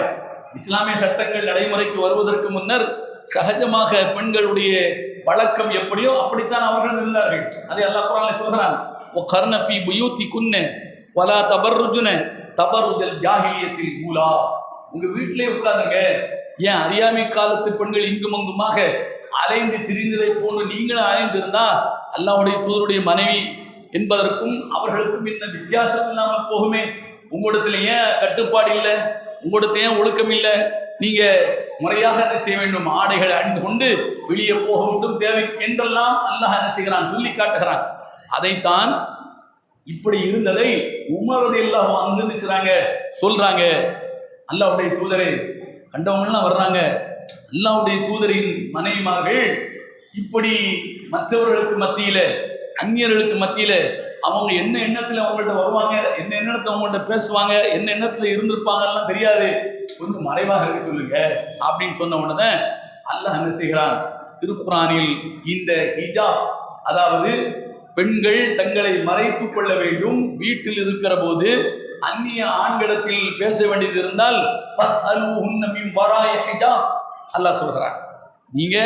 S1: இஸ்லாமிய சட்டங்கள் நடைமுறைக்கு வருவதற்கு முன்னர் சகஜமாக பெண்களுடைய வழக்கம் எப்படியோ அப்படித்தான் அவர்கள் இருந்தார்கள். அதை அல்லாஹ் குர்ஆன்ல சொல்கிறான், வகர்ன ஃபீ புயூதிகுன்ன வலா தபர்ருஜுன தபர்ருஜல் ஜாஹிலியத்தில் ஊலா, உங்க வீட்டிலே உட்கார்ந்துங்க. ஏன் அறியாமை காலத்து பெண்கள் இங்கும் அங்குமாக அலைந்து திரிந்ததை போன்று நீங்களும் அலைந்திருந்தா அல்லாஹ்வுடைய தூதருடைய மனைவி என்பதற்கும் அவர்களுக்கும் என்ன வித்தியாசம் இல்லாமல் போகுமே. உங்களிடத்துல ஏன் கட்டுப்பாடு இல்லை, உங்களிடத்துல ஏன் ஒழுக்கம் இல்லை, நீங்க முறையாக என்ன செய்ய வேண்டும், ஆடைகளை அணிந்து கொண்டு வெளியே போக வேண்டும் தேவை என்றெல்லாம் அல்லாஹ் என்ன செய்கிறான், சொல்லி காட்டுகிறான். அதைத்தான் இப்படி இருந்ததை உமர் ரலியல்லாஹு அன்ஹு என்ன செய்றாங்க, சொல்றாங்க, அல்லாஹ்வுடைய தூதரே கண்டவங்கலாம் வர்றாங்க, அல்லாஹ்வுடைய தூதரின் மனைவிமார்கள் இப்படி மற்றவர்களுக்கு மத்தியில, அந்நியர்களுக்கு மத்தியில அவங்க என்ன எண்ணத்துல அவங்கள்ட்ட வருவாங்க, என்ன எண்ணத்துல அவங்கள்ட்ட பேசுவாங்க, என்ன எண்ணத்துல இருந்திருப்பாங்கலாம் தெரியாது, கொஞ்சம் மறைவாக இருக்க சொல்லுங்க அப்படின்னு சொன்ன உடனே அல்லாஹ் என்ன செய்கிறான், திருக்குர்ஆனில் இந்த ஹிஜாப், அதாவது பெண்கள் தங்களை மறைத்து கொள்ள வேண்டும், வீட்டில் இருக்கிற போது அந்நிய ஆண்களிடத்தில் பேச வேண்டியது இருந்தால் ஃபஸ்அலூஹுன்ன மின் வராஇ ஹிஜாப், அல்லாஹ் சொல்கிறான், நீங்க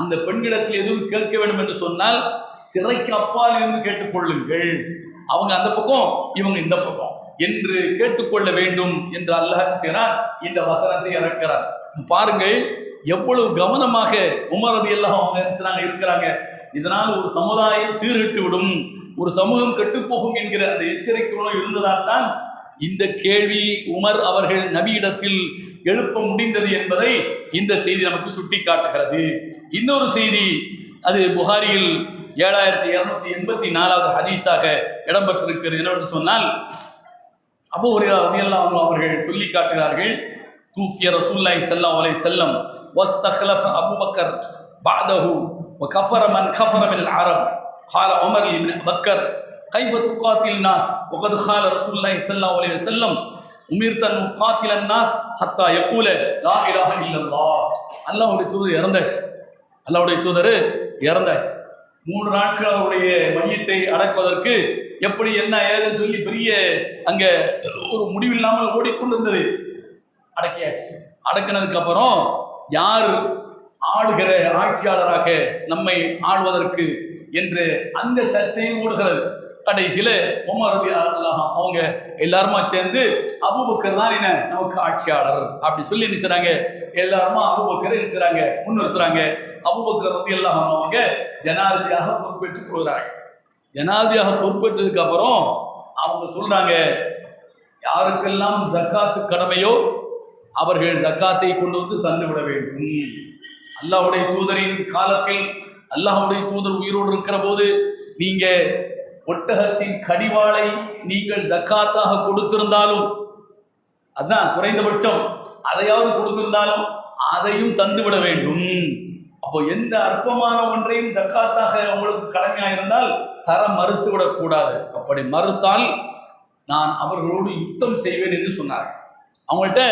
S1: அந்த பெண்களிடத்தில் எதுவும் கேட்க வேண்டும் என்று சொன்னால் திரைக்கு அப்பால் இருந்து கேட்டுக்கொள்ளுங்கள், அவங்க அந்த பக்கம் இவங்க இந்த பக்கம் என்று கேட்டுக்கொள்ள வேண்டும் என்று அல்லாஹ் செய்கிறான். இந்த வசனத்தை இறக்கிறார். பாருங்கள் எவ்வளவு கவனமாக உமர் ரலியல்லாஹு அன்ஹு இருக்கிறாங்க. இதனால் ஒரு சமுதாயம் சீர்கெட்டு விடும், ஒரு சமூகம் கெட்டுப்போகும் என்கிற அந்த எச்சரிக்கையுடன் இருந்ததால் தான் இந்த கேள்வி உமர் அவர்கள் நபியிடத்தில் எழுப்ப முடிந்தது என்பதை இந்த செய்தி நமக்கு சுட்டி காட்டுகிறது. இன்னொரு செய்தி, அது புகாரியில் 7284வது ஹதீஸாக இடம்பெற்றிருக்கிறது. என்னவென்று சொன்னால், அபூ ஹுரைரா ரலியல்லாஹு அன்ஹு அவர்கள் சொல்லி காட்டுகிறார்கள், தூஃபிய ரசூலுல்லாஹி ஸல்லல்லாஹு அலைஹி வஸல்லம் வஸ்தக்லஃப அபூபக்கர் பஅதஹு وكفر من كفر من العرب قال عمر بن بكر كيف تقاتل الناس وقد قال رسول الله صلى الله عليه وسلم أمرت أن أقاتل الناس حتى يقول لا إله إلا الله. அல்லாஹ்வுடைய தூதர் இறந்தாச்சு, அல்லாஹ்வுடைய தூதர் இறந்தாச்சு. 3 நாட்கள் அவருடைய மையத்தை அடக்குவதற்கு எப்படி என்ன ஏதுன்னு சொல்லி பெரிய அங்க ஒரு முடிவில்லாமல் ஓடிக்கொண்டிருந்தது. அடக்கியாச்சு. அடக்கினதுக்கு அப்புறம் யார் ஆளுகிற ஆட்சியாளராக நம்மை ஆள்வதற்கு என்று அந்த சர்ச்சையும் ஓடுகிறது. கடைசியில் உமர் ரலியல்லாஹு அவங்க எல்லாருமா சேர்ந்து அபூபக்கர் தான் என்ன நமக்கு ஆட்சியாளர் அப்படி சொல்லி என்ன செய்றாங்க, எல்லாருமா அபூபக்கரை என்ன செய்றாங்க, முன்னிறுத்துறாங்க. அபூபக்கர் ரலியல்லாஹு அவங்க ஜனாதிபதியாக பொறுப்பேற்றுக் கொள்கிறாங்க. ஜனாதிபதியாக பொறுப்பேற்றதுக்கு அப்புறம் அவங்க சொல்றாங்க, யாருக்கெல்லாம் ஜக்காத்து கடமையோ அவர்கள் ஜக்காத்தை கொண்டு வந்து தந்து விட வேண்டும். அல்லாஹ்வுடைய தூதரின் காலத்தில் அல்லாஹ்வுடைய தூதர் உயிரோடு இருக்கிற போது நீங்க ஒட்டகத்தின் கடிவாளை நீங்கள் ஜக்காத்தாக கொடுத்திருந்தாலும், அதான் குறைந்தபட்சம் அதையாவது கொடுத்திருந்தாலும் அதையும் தந்துவிட வேண்டும். அப்போ எந்த அற்பமான ஒன்றையும் ஜக்காத்தாக உங்களுக்கு கடமையாக இருந்தால் தர மறுத்து விடக்கூடாது. அப்படி மறுத்தால் நான் அவர்களோடு யுத்தம் செய்வேன் என்று சொன்னார். அவங்கள்ட்ட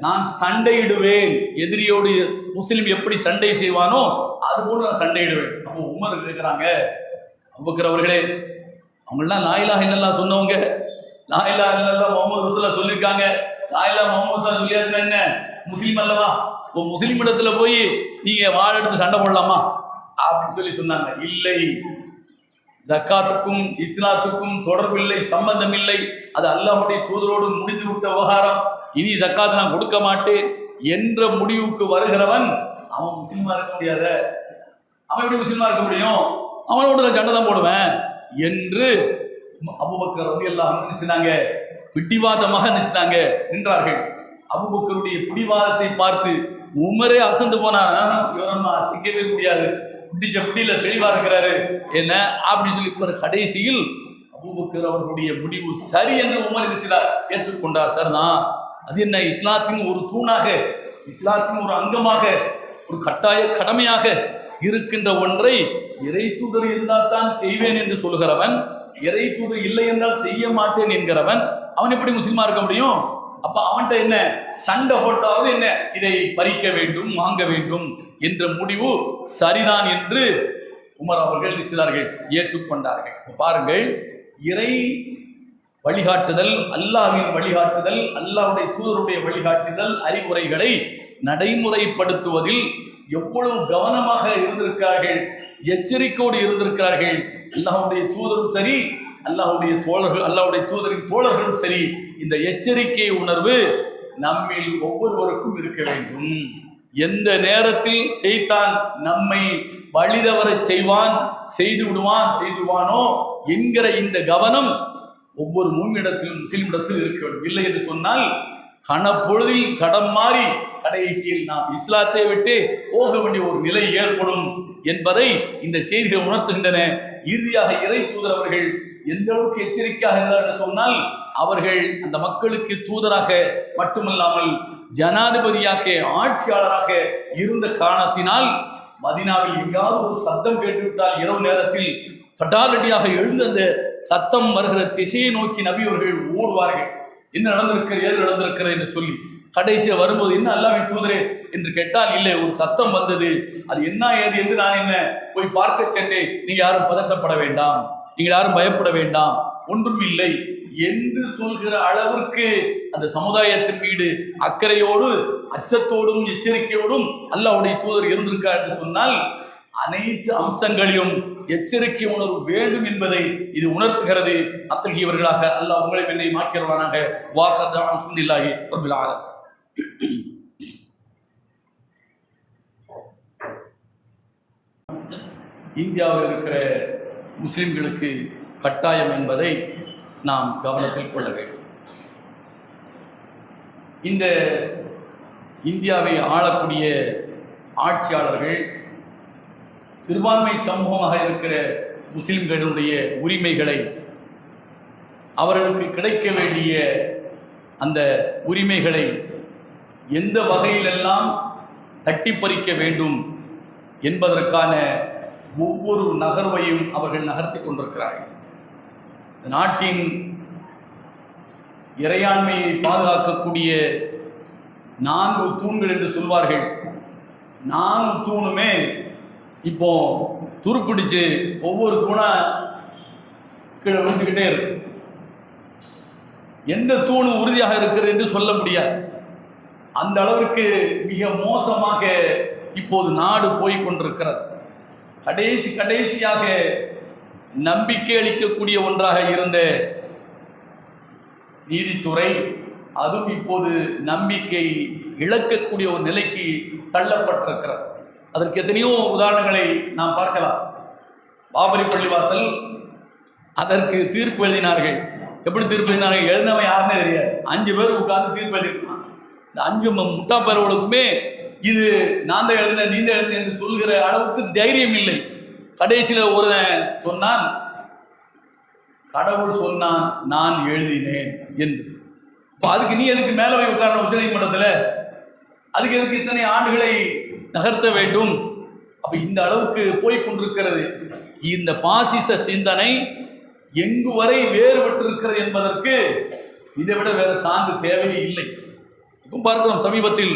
S1: நான் சண்டையிடுவேன், எதிரியோடு முஸ்லிம் எப்படி சண்டை செய்வானோ அதுபோல நான் சண்டையிடுவேன். அப்போ உமர் கேட்குறாங்க, அபூபக்கர் அவர்களே, அவங்களாம் லா இலாஹ இல்லல்லாஹ் சொன்னவங்க, லா இலாஹ இல்லல்லாஹ் முஹம்மது ரசூலுல்லாஹ் சொல்லியிருக்காங்க, லா இலாஹ முஹம்மது ரசூலுல்லாஹ் சொல்லியாச்சுன்னா என்ன முஸ்லீம் அல்லவா, இப்போ முஸ்லீம் இடத்துல போய் நீங்க வாழ எடுத்து சண்டை போடலாமா அப்படின்னு சொல்லி சொன்னாங்க. இல்லை, ஜக்காத்துக்கும் இஸ்லாத்துக்கும் தொடர்பில்லை, சம்பந்தம் இல்லை, அது அல்லாஹ்வுடைய தூதரோடு முடிந்து விட்ட விவகாரம், இனி ஜக்காத் நான் கொடுக்க மாட்டேன் என்ற முடிவுக்கு வருகிறவன் அவன் முஸ்லீமா இருக்க முடியாத, அவன் எப்படி முஸ்லீமா இருக்க முடியும், அவனோட நான் சண்டை தான் போடுவேன் என்று அபூபக்கர் ரலியல்லாஹு அன்ஹு நினைச்சாங்க, பிடிவாதமாக நினைச்சாங்க நின்றார்கள். அபூபக்கருடைய பிடிவாதத்தை பார்த்து உமரே அசந்து போனார். இவரம்மா அசைக்கவே முடியாது, பிடிச்ச பிடியில தெளிவா இருக்கிறாரு என்ன அப்படி சொல்லி கடைசியில் அபூபக்கர் அவர்களுடைய முடிவு சரி என்று உமர் நினைச்சார், ஏற்றுக்கொண்டார். சரிதான், அது என்ன, இஸ்லாத்தின் ஒரு தூணாக, இஸ்லாத்தின் ஒரு அங்கமாக, ஒரு கட்டாய கடமையாக இருக்கின்ற ஒன்றை இறை தூதர் இருந்தால் தான் செய்வேன் என்று சொல்கிறவன், இறை தூதர் இல்லை என்றால் செய்ய மாட்டேன் என்கிறவன் அவன் எப்படி முஸ்லிமா இருக்க முடியும்? அப்ப அவன்கிட்ட என்ன சண்டை போட்டாவது என்ன, இதை பறிக்க வேண்டும், வாங்க வேண்டும் என்ற முடிவு சரிதான் என்று உமர் அவர்கள் நினைத்தார்கள், ஏற்றுக்கொண்டார்கள். பாருங்கள், இறை வழிகாட்டுதல், அல்லாஹ்வின் வழிகாட்டுதல், அல்லாஹ்வுடைய தூதருடைய வழிகாட்டுதல், அறிவுரைகளை நடைமுறைப்படுத்துவதில் எவ்வளவு கவனமாக இருந்திருக்கிறார்கள், எச்சரிக்கையோடு இருந்திருக்கிறார்கள். அல்லாஹ்வுடைய தூதரும் சரி, அல்லாஹ்வுடைய தோழர்கள், அல்லாஹ்வுடைய தூதரின் தோழர்களும் சரி, இந்த எச்சரிக்கை உணர்வு நம்மில் ஒவ்வொருவருக்கும் இருக்க வேண்டும். எந்த நேரத்தில் ஷைத்தான் நம்மை வழிதவர செய்வான், செய்து விடுவானோ என்கிற இந்த கவனம் ஒவ்வொரு மூமிடத்திலும் முஸ்லிமிடத்தில் இருக்க வேண்டும். இல்லை என்று சொன்னால் கணப்பொழுதில் தடம் மாறி கடைசியில் நாம் இஸ்லாத்தை விட்டு போக வேண்டிய ஒரு நிலை ஏற்படும் என்பதை இந்த செய்திகள் உணர்த்துகின்றன. இறுதியாக இறை தூதர் அவர்கள் எந்த அளவுக்கு எச்சரிக்கையாக இருந்தார் என்று சொன்னால், அவர்கள் அந்த மக்களுக்கு தூதராக மட்டுமல்லாமல் ஜனாதிபதியாக, ஆட்சியாளராக இருந்த காரணத்தினால் மதீனாவில் எங்காவது ஒரு சத்தம் கேட்டுவிட்டால் இரவு நேரத்தில் தட்டாலடியாக எழுந்து அந்த சத்தம் வருகிற திசையை நோக்கி நபி அவர்கள் ஓடுவார்கள். என்ன நடந்திருக்கிறது, ஏது நடந்திருக்கிறது என்று சொல்லி கடைசியில் வரும்போது என்ன அல்லாஹ்வின் தூதரே என்று கேட்டால், இல்லை, ஒரு சத்தம் வந்தது, அது என்ன ஏது என்று நான் என்ன போய் பார்க்க சென்றேன், நீங்க யாரும் பதட்டப்பட வேண்டாம், நீங்கள் யாரும் பயப்பட வேண்டாம், ஒன்றும் இல்லை என்று சொல்கிற அளவிற்கு அந்த சமுதாயத்தின் மீது அக்கறையோடு, அச்சத்தோடும் எச்சரிக்கையோடும் அல்லாஹ்வுடைய தூதர் இருந்திருக்கார் என்று சொன்னால், அனைத்து அம்சங்களிலும் எச்சரிக்கை உணர்வு வேண்டும் என்பதை இது உணர்த்துகிறது. அத்தகையவர்களாக அல்லாஹ் உங்களை என்னை மாக்கிறவனாக. வாஹதா அல்ஹம்துலில்லாஹி ரப்பில் ஆலமீன். இந்தியாவில் இருக்கிற முஸ்லிம்களுக்கு கட்டாயம் என்பதை நாம் கவனத்தில் கொள்ள வேண்டும். இந்த இந்தியாவை ஆளக்கூடிய ஆட்சியாளர்கள் சிறுபான்மை சமூகமாக இருக்கிற முஸ்லிம்களுடைய உரிமைகளை, அவர்களுக்கு கிடைக்க வேண்டிய அந்த உரிமைகளை எந்த வகையிலெல்லாம் தட்டி பறிக்க வேண்டும் என்பதற்கான ஒவ்வொரு நகர்வையும் அவர்கள் நகர்த்தி கொண்டிருக்கிறார்கள். நாட்டின் இறையாண்மையை பாதுகாக்கக்கூடிய 4 தூண்கள் என்று சொல்வார்கள். 4 தூணுமே இப்போ துருப்பிடிச்சு ஒவ்வொரு தூணா கீழே விழுந்துக்கிட்டே இருக்கு. எந்த தூணு உறுதியாக இருக்கிறது என்று சொல்ல முடியாது. அந்த அளவிற்கு மிக மோசமாக இப்போது நாடு போய் கொண்டிருக்கிறது. கடைசியாக நம்பிக்கை அளிக்கக்கூடிய ஒன்றாக இருந்த நீதித்துறை அதுவும் இப்போது நம்பிக்கை இழக்கக்கூடிய ஒரு நிலைக்கு தள்ளப்பட்டிருக்கிறது. அதற்கு எத்தனையோ உதாரணங்களை நாம் பார்க்கலாம். பாபரி பள்ளிவாசல், அதற்கு தீர்ப்பு எழுதினார்கள். எப்படி தீர்ப்பு எழுதினார்கள்? எழுதினவன் யாருன்னே தெரியாது. 5 பேர் உட்கார்ந்து தீர்ப்பு எழுதியிருக்கான். இந்த 5 முட்டா பேர்களுக்குமே இது நான் தான் எழுதினேன், நீ தான் எழுதின என்று சொல்கிற அளவுக்கு தைரியம் இல்லை. கடைசியில் ஒரு சொன்னான், கடவுள் சொன்னான் நான் எழுதினேன் என்று. இப்போ அதுக்கு நீ எதுக்கு மேலே போய் உட்காரணும் உச்ச நீதிமன்றத்தில்? அதுக்கு எதுக்கு இத்தனை ஆண்டுகளை நகர்த்த வேண்டும்? அப்போ இந்த அளவுக்கு போய் கொண்டிருக்கிறது. இந்த பாசிச சிந்தனை எங்கு வரை வேறுபட்டிருக்கிறது என்பதற்கு இதை விட வேறு சான்று தேவையே இல்லை. இப்போ பார்க்கிறோம், சமீபத்தில்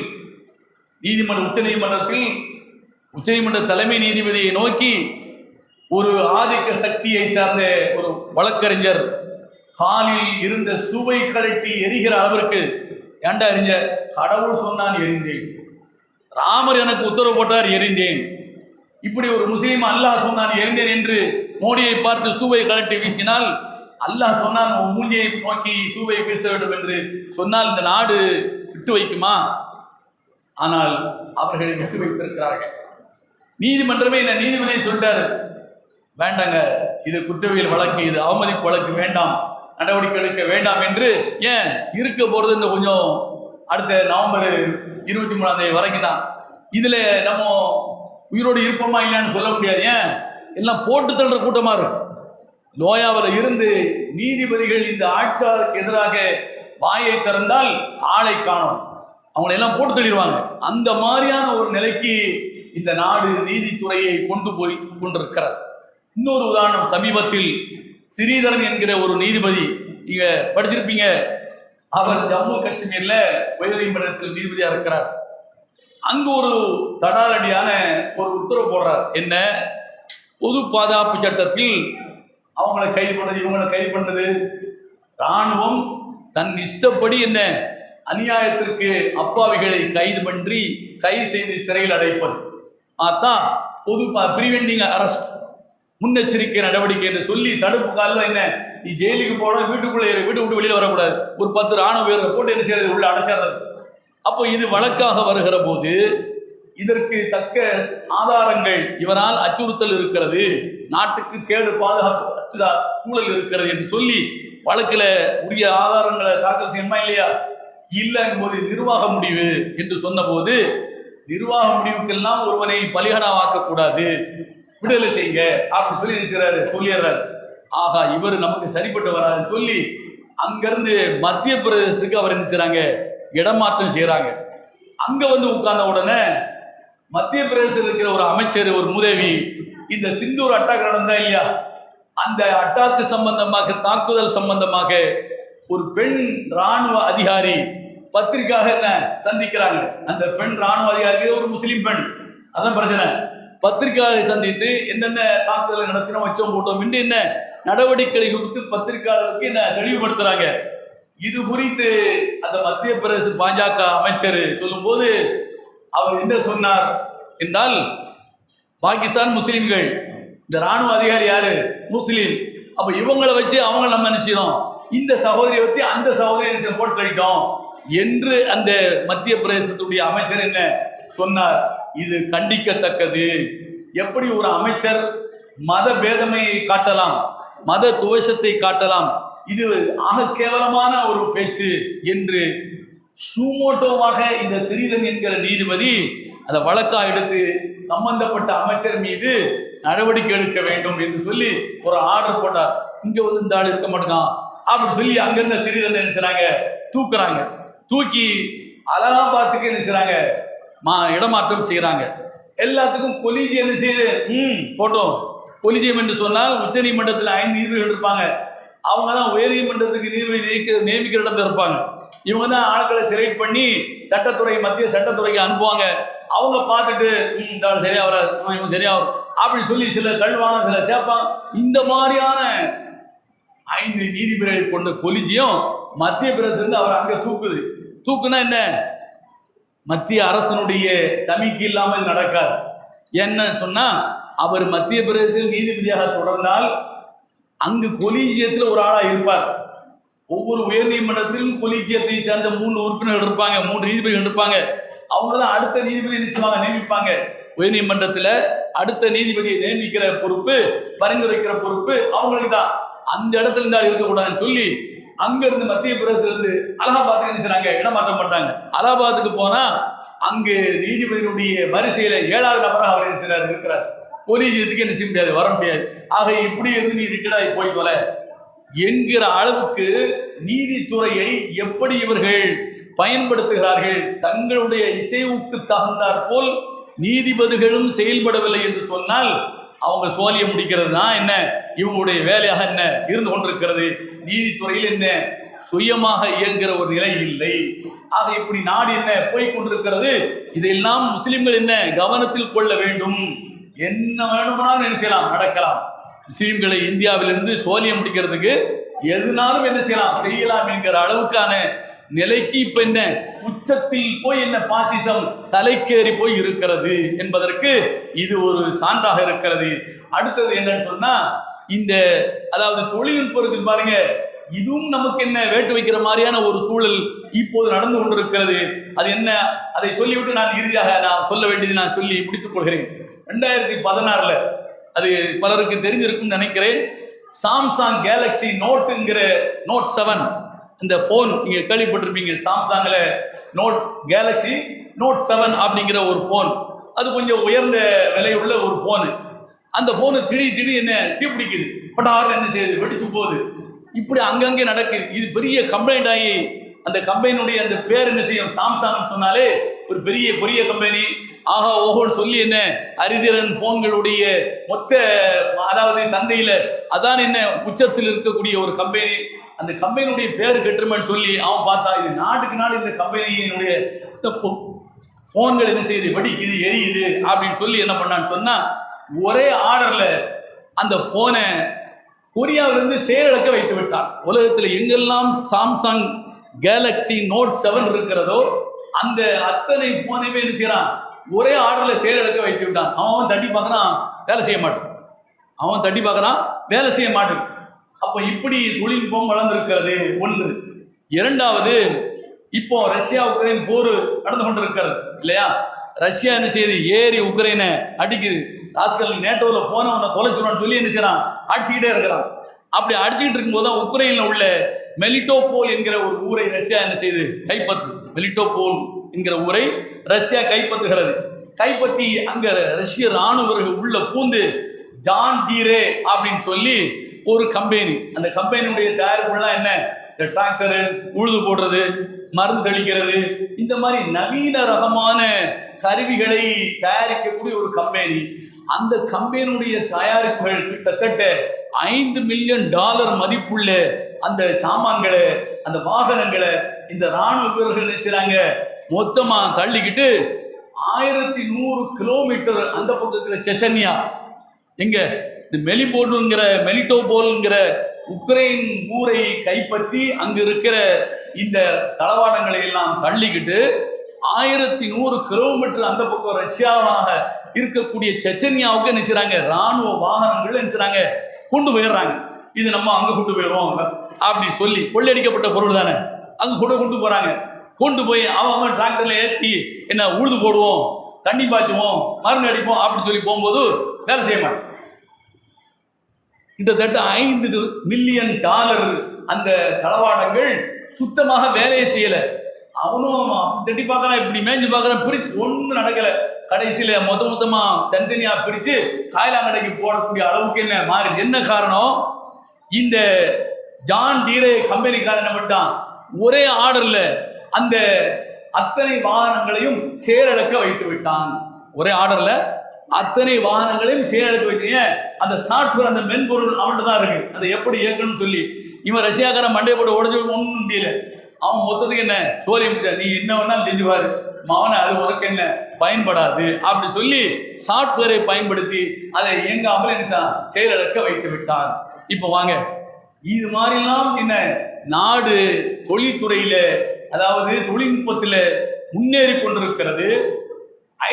S1: உச்சநீதிமன்ற தலைமை நீதிபதியை நோக்கி ஒரு ஆதிக்க சக்தியை சார்ந்த ஒரு வழக்கறிஞர் காலில் இருந்த சுவை கழட்டி எரிகிற அளவிற்கு, ஏண்டா எரிஞ்ச? கடவுள் சொன்னான் எரிந்தேன், ராமர் எனக்கு உத்தரவு போட்டார் எரிந்தேன், இப்படி ஒரு முஸ்லீம் அல்லாஹ் சொன்னான் எரிந்தேன் என்று மோடியை பார்த்து சூவை கழட்டி வீசினால், அல்லாஹ் சொன்னான் மூஞ்சியை நோக்கி சூவை வீச வேண்டும் என்று சொன்னால் இந்த நாடு விட்டு வைக்குமா? ஆனால் அவர்களை விட்டு வைத்திருக்கிறார்கள். நீதிமன்றமே இந்த நீதிபதியை சொல்லிட்டாரு, வேண்டாங்க, இது குற்றவியல் வழக்கு, இது அவமதிப்பு வழக்கு, வேண்டாம், நடவடிக்கை எடுக்க வேண்டாம் என்று. ஏன் இருக்க போறது இந்த கொஞ்சம் அடுத்த நவம்பர் 23 வரைக்கும் தான். இதுல நம்ம உயிரோடு இருப்போமா இல்லைன்னு சொல்ல முடியாது. ஏன் எல்லாம் போட்டு தள்ளுற கூட்டமா இருக்கு. லோயாவில் இருந்து நீதிபதிகள் இந்த ஆட்சியாளருக்கு எதிராக வாயை திறந்தால் ஆளை காணும், அவங்களை எல்லாம் போட்டு தள்ளிடுவாங்க. அந்த மாதிரியான ஒரு நிலைக்கு இந்த நாடு நீதித்துறையை கொண்டு போய் கொண்டிருக்கிறது. இன்னொரு உதாரணம், சமீபத்தில் ஸ்ரீதரன் என்கிற ஒரு நீதிபதி, நீங்க படிச்சிருப்பீங்க, அவர் ஜம்மு காஷ்மீர்ல உயர்நீதிமன்றத்தில் நீதிபதியா இருக்கிறார். அங்கு ஒரு தடாலடியான ஒரு உத்தரவு போடுறார். என்ன? பொது பாதுகாப்பு சட்டத்தில் அவங்களை கைது பண்ணது, இவங்களை கைது பண்ணது, இராணுவம் தன் இஷ்டப்படி என்ன அநியாயத்திற்கு அப்பாவிகளை கைது செய்து சிறையில் அடைப்பது, அதான் பொது ப்ரிவெண்டிங் அரெஸ்ட், முன்னெச்சரிக்கை நடவடிக்கை என்று சொல்லி தடுப்பு காலில் என்ன, நீ ஜெயிலுக்கு போகணும், வீட்டுக்குள்ளே வீட்டு விட்டு வெளியில் வரக்கூடாது, ஒரு 10 ராணுவ வீரரை போட்டு என்ன செய்யறது, உள்ள அடைச்சிடுறது. அப்போ இது வழக்காக வருகிற போது இதற்கு தக்க ஆதாரங்கள், இவரால் அச்சுறுத்தல் இருக்கிறது, நாட்டுக்கு கேடு பாதுகாப்பு சூழல் இருக்கிறது என்று சொல்லி வழக்கில் உரிய ஆதாரங்களை தாக்கல் செய்யணுமா இல்லையா? இல்லைங்கும் போது நிர்வாக முடிவு என்று சொன்ன போது, நிர்வாக முடிவுக்கெல்லாம் ஒருவனை பலிகடாவாக்க கூடாது, விடுதலை செய்யுங்க அப்படின்னு சொல்லி நினைக்கிறாரு, சொல்லிடுறாரு. ஆகா, இவர் நமக்கு சரிப்பட்டு வராதுன்னு சொல்லி அங்கிருந்து மத்திய பிரதேசத்துக்கு அவர் என்ன செய்றாங்க, இடமாற்றம் செய்யறாங்க. அங்க வந்து உட்கார்ந்த உடனே மத்திய பிரதேசத்தில் இருக்கிற ஒரு அமைச்சர், ஒரு மூதேவி, இந்த சிந்தூர் அட்டாக் நடந்தா இல்லையா, அந்த அட்டாக்கு சம்பந்தமாக, தாக்குதல் சம்பந்தமாக ஒரு பெண் ராணுவ அதிகாரி பத்திரிகையாக என்ன சந்திக்கிறாங்க. அந்த பெண் ராணுவ அதிகாரி ஒரு முஸ்லீம் பெண், அதான் பிரச்சனை. பத்திரிகையாளரை சந்தித்து என்னென்ன தாக்குதலை நடத்தினோம், வச்சோம், போட்டோம் என்று என்ன நடவடிக்கைகளை கொடுத்து பத்திரிகையாளருக்கு என்ன தெளிவுபடுத்துறாங்க. இது குறித்து அந்த மத்திய பிரதேச பாஜக அமைச்சர் சொல்லும் போது அவர் என்ன சொன்னார் என்றால், பாகிஸ்தான் முஸ்லிம்கள், இந்த ராணுவ அதிகாரி யாரு, முஸ்லீம், அப்ப இவங்களை வச்சு அவங்க நம்ம நிச்சயம் இந்த சகோதரியை பற்றி அந்த சகோதரியை போட்டு வைட்டோம் என்று அந்த மத்திய பிரதேசத்துடைய அமைச்சர் என்ன சொன்னார். இது கண்டிக்கத்தக்கது. எப்படி ஒரு அமைச்சர் மத பேதமையை காட்டலாம், மத துவேஷத்தை காட்டலாம், இது ஆக கேவலமான ஒரு பேச்சு என்று சூமோட்டோவாக இந்த ஸ்ரீதரன் என்கிற நீதிபதி அதை வழக்கா எடுத்து சம்பந்தப்பட்ட அமைச்சர் மீது நடவடிக்கை எடுக்க வேண்டும் என்று சொல்லி ஒரு ஆர்டர் போட்டார். இங்க வந்து இந்த ஆள் இருக்க மாட்டான் அப்படின்னு சொல்லி அங்கிருந்த ஸ்ரீதரன் என்ன செய்றாங்க, தூக்குறாங்க. தூக்கி அலகாபாத்துக்கு என்ன செய்றாங்க, இடமாற்றம் செய்யறாங்க. எல்லாத்துக்கும் கொலிஜியம் என்ன செய்யுது, போட்டோம். கொலிஜியம் என்று சொன்னால் உச்ச நீதிமன்றத்தில் 5 நீதிபதிகள் இருப்பாங்க, அவங்க தான் உயர் நீதிமன்றத்துக்கு நீதிபதி நியமிக்கிற இடத்துல இருப்பாங்க. இவங்க தான் ஆட்களை செலக்ட் பண்ணி சட்டத்துறை, மத்திய சட்டத்துறைக்கு அனுப்புவாங்க. அவங்க பார்த்துட்டு இந்த ஆள் சரியா வராது, இவங்க சரியா வரும் அப்படின்னு சொல்லி சில கழுவாங்க, சில சேர்ப்பாங்க. இந்த மாதிரியான 5 நீதிபதிகள் கொண்ட கொலிஜியம் மத்திய பிரதேசம் அவர் அங்க தூக்குது. தூக்குனா என்ன, மத்திய அரசனுடைய சமிக்கை இல்லாமல் நடக்காது. என்ன சொன்னா, அவர் மத்திய பிரதேச நீதிபதியாக தொடர்ந்தால் அங்கு கொலீஜியத்தில் ஒரு ஆளா இருப்பார். ஒவ்வொரு உயர்நீதிமன்றத்திலும் கொலீஜியத்தை சேர்ந்த 3 உறுப்பினர்கள் இருப்பாங்க, 3 நீதிபதிகள் இருப்பாங்க. அவங்க தான் அடுத்த நீதிபதி நியமிப்பாங்க. உயர்நீதிமன்றத்தில் அடுத்த நீதிபதியை நியமிக்கிற பொறுப்பு, பரிந்துரைக்கிற பொறுப்பு அவங்களுக்கு தான். அந்த இடத்துல இருந்தால் இருக்கக்கூடாதுன்னு சொல்லி அங்க இருந்து மத்திய பிரதேசத்துல இருந்து அலகாபாத்துக்கு என்ன செய்றாங்க, இடமாற்றம் பண்றாங்க. அலகாபாத்துக்கு போனா அங்கு நீதிபதியினுடைய வரிசையில 7வது நபராக அவர் என்ன செய்றாரு, இருக்கிறார். கொலீஜியத்துக்கு என்ன செய்ய முடியாது, வர முடியாது. ஆக இப்படி இருந்து நீ ரிட்டையர்ட் ஆகி போய் தொலை என்கிற அளவுக்கு நீதித்துறையை எப்படி இவர்கள் பயன்படுத்துகிறார்கள். தங்களுடைய இசைவுக்கு தகுந்தாற் போல் நீதிபதிகளும் செயல்படவில்லை என்று சொன்னால் அவங்க சோழிய முடிக்கிறது தான் என்ன இவங்களுடைய வேலையாக என்ன இருந்து கொண்டிருக்கிறது. நீதித்துறையில் என்ன சுயமாக இயங்குகிற ஒரு நிலை இல்லை. ஆக இப்படி நாடு என்ன போய் கொண்டிருக்கிறது. இதையெல்லாம் முஸ்லிம்கள் என்ன கவனத்தில் கொள்ள வேண்டும். என்ன வேணுமானாலும் என்ன செய்யலாம், நடக்கலாம். முஸ்லிம்களை இந்தியாவிலிருந்து சோழியம் முடிக்கிறதுக்கு எதுனாலும் என்ன செய்யலாம் என்கிற அளவுக்கான நிலைக்கு இப்ப என்ன உச்சத்தில் போய் என்ன பாசிசம் தலைக்கேறி போய் இருக்கிறது என்பதற்கு இது ஒரு சான்றாக இருக்கிறது. அடுத்தது என்னன்னு சொன்னா, இந்த அதாவது தொழில்நுட்பம் இருக்குது பாருங்க, இதுவும் நமக்கு என்ன வேட்டு வைக்கிற மாதிரியான ஒரு சூழல் இப்போது நடந்து கொண்டிருக்கிறது. அது என்ன, அதை சொல்லிவிட்டு நான் இறுதியாக நான் சொல்ல வேண்டியது நான் சொல்லி முடித்துக் கொள்கிறேன். 2016 அது பலருக்கு தெரிஞ்சிருக்கும் நினைக்கிறேன். சாம்சங் கேலக்சி நோட்டுங்கிற நோட் 7 இந்த போன் நீங்க கேள்விப்பட்டிருப்பீங்க. சாம்சங்ல நோட் கேலக்சி நோட் 7 அப்படிங்கிற ஒரு போன், அது கொஞ்சம் உயர்ந்த விலையுள்ள ஒரு போனு. அந்த போனு திடீர் என்ன தீப்பிடிக்குது, பட்டாரம் என்ன செய்யுது, வெடிச்சு போகுது. இப்படி அங்கங்கே நடக்குது. இது பெரிய கம்ப்ளைண்ட் ஆகி அந்த கம்பெனியுடைய அந்த பேர் என்ன செய்யும், சாம்சங் சொன்னாலே ஒரு பெரிய கம்பெனி, ஆஹா ஓஹோன்னு சொல்லி என்ன அரிதிரன் போன்களுடைய மொத்த அதாவது சந்தையில அதான் என்ன உச்சத்தில் இருக்கக்கூடிய ஒரு கம்பெனி. அந்த கம்பெனியுடைய பேர் கெட்டுருமேன்னு சொல்லி அவன் பார்த்தா இது நாட்டுக்கு நாடு இந்த கம்பெனியினுடைய போன்கள் என்ன செய்யுது, வெடிக்குது, எரியுது அப்படின்னு சொல்லி என்ன பண்ணான்னு சொன்னா, ஒரே ஆர்டர்ல அந்த போனை கொரியாவிலிருந்து செயலிழக்க வைத்து விட்டான். உலகத்தில் எங்கெல்லாம் சாம்சங் கேலக்சி நோட் 7 இருக்கிறதோ அந்த அத்தனை போனையுமே என்ன செய்யறான், ஒரே ஆர்டர்ல செயலிழக்க வைத்து விட்டான். அவன் தட்டி பார்க்கறான், வேலை செய்ய மாட்டான். அப்ப இப்படி தொழில்நுட்பம் வளர்ந்திருக்கிறது ஒன்று. இரண்டாவது, இப்போ ரஷ்யா உக்ரைன் போர் நடந்து கொண்டிருக்கிறது இல்லையா. ரஷ்யா என்ன செய்யுது, ஏறி உக்ரைனை அடிக்குது. ராஜ்கள் நேட்டோவில் போனவனை தொலைச்சிடுவான்னு சொல்லி என்ன செய்யறான், அடிச்சுக்கிட்டே இருக்கிறான். அப்படி அடிச்சுக்கிட்டு இருக்கும்போது தான் உக்ரைனில் உள்ள மெலிட்டோபோல் என்கிற ஒரு ஊரை ரஷ்யா என்ன செய்யுது, மெலிட்டோபோல் என்கிற ஊரை ரஷ்யா கைப்பற்றுகிறது. கைப்பற்றி அங்க ரஷ்ய ராணுவர்கள் உள்ள பூந்து ஜான் டீரே அப்படின்னு சொல்லி ஒரு கம்பெனி, அந்த கம்பெனியுடைய தயாரிப்புலாம் என்ன, இந்த டிராக்டரு, உழுது போடுறது, மருந்து தெளிக்கிறது, இந்த மாதிரி நவீன ரகமான கருவிகளை தயாரிக்கக்கூடிய ஒரு கம்பெனி. அந்த கம்பெனியுடைய தயாரிப்புகள் கிட்டத்தட்ட $5 மில்லியன் மதிப்புள்ள அந்த சாமான்களை, அந்த வாகனங்களை இந்த ராணுவ வீரர்கள் செய்றாங்க, மொத்தமா தள்ளிக்கிட்டு 1100 கிலோமீட்டர் அந்த பக்கத்தில் செச்சன்யா எங்க இந்த மெலிட்டோபோல்ங்கிற உக்ரைன் ஊரை கைப்பற்றி அங்கு இருக்கிற இந்த தளவாடங்களை எல்லாம் தள்ளிக்கிட்டு 1100 கிலோமீட்டர் அந்த பக்கம் ரஷ்யாவாக இருக்கக்கூடிய செச்சன்யாவுக்கு என்ன செய்றாங்க, ராணுவ வாகனங்கள் என்ன செய்றாங்க, கொண்டு போயிடுறாங்க. இது நம்ம அங்க கொண்டு போயிடுவோம் அப்படி சொல்லி, கொள்ளையடிக்கப்பட்ட பொருள் தானே, அங்க கொண்டு போறாங்க. கொண்டு போய் அவன் டிராக்டர்ல ஏற்றி என்ன உழுது போடுவோம், தண்ணி பாய்ச்சுவோம், மருந்து அடிப்போம் அப்படின்னு சொல்லி போகும்போது வேலை செய்ய மாட்டோம். கிட்டத்தட்ட $5 மில்லியன் அந்த தளவாடங்கள் சுத்தமாக வேலையை செய்யல. அவனும் தட்டி பார்க்கறான், இப்படி மேய்ஞ்சு பார்க்கறான், பிரிச்சு ஒன்றும் நடக்கல. கடைசியில மொத்தமா தனித்தனியா பிரித்து காயலாங்கடைக்கு போடக்கூடிய அளவுக்கு என்ன மாறி. என்ன காரணம், இந்த ஜான் டீரே கம்பெனிக்காரன் மட்டும் ஒரே ஆர்டர்ல அந்த அத்தனை வாகனங்களையும் செயலிழக்க வைத்து விட்டான். ஒரே ஆர்டர்ல அத்தனை வாகனங்களையும் செயலிழக்க வைத்தீங்க. அந்த சாஃப்ட்வேர், அந்த மென்பொருள் அவன்கிட்ட தான் இருக்கு, அதை எப்படி இயக்கணும்னு சொல்லி. இவன் ரஷ்யாக்காரன் மண்டையை போட்டு உடஞ்சு ஒன்றும் முடியல. அவன் மொத்தத்துக்கு என்ன சோழிய முடிச்சா, நீ என்ன வேணாலும் செஞ்சுவாரு மகனை, அது உனக்கு என்ன பயன்படாது அப்படி சொல்லி சாஃப்ட்வேரை பயன்படுத்தி அதை இயங்காமல் என்ன செயலிழக்க வைத்து விட்டார். இப்போ வாங்க, இது மாதிரிலாம் என்ன நாடு தொழில்துறையில, அதாவது தொழில்நுட்பத்தில் முன்னேறி கொண்டிருக்கிறது,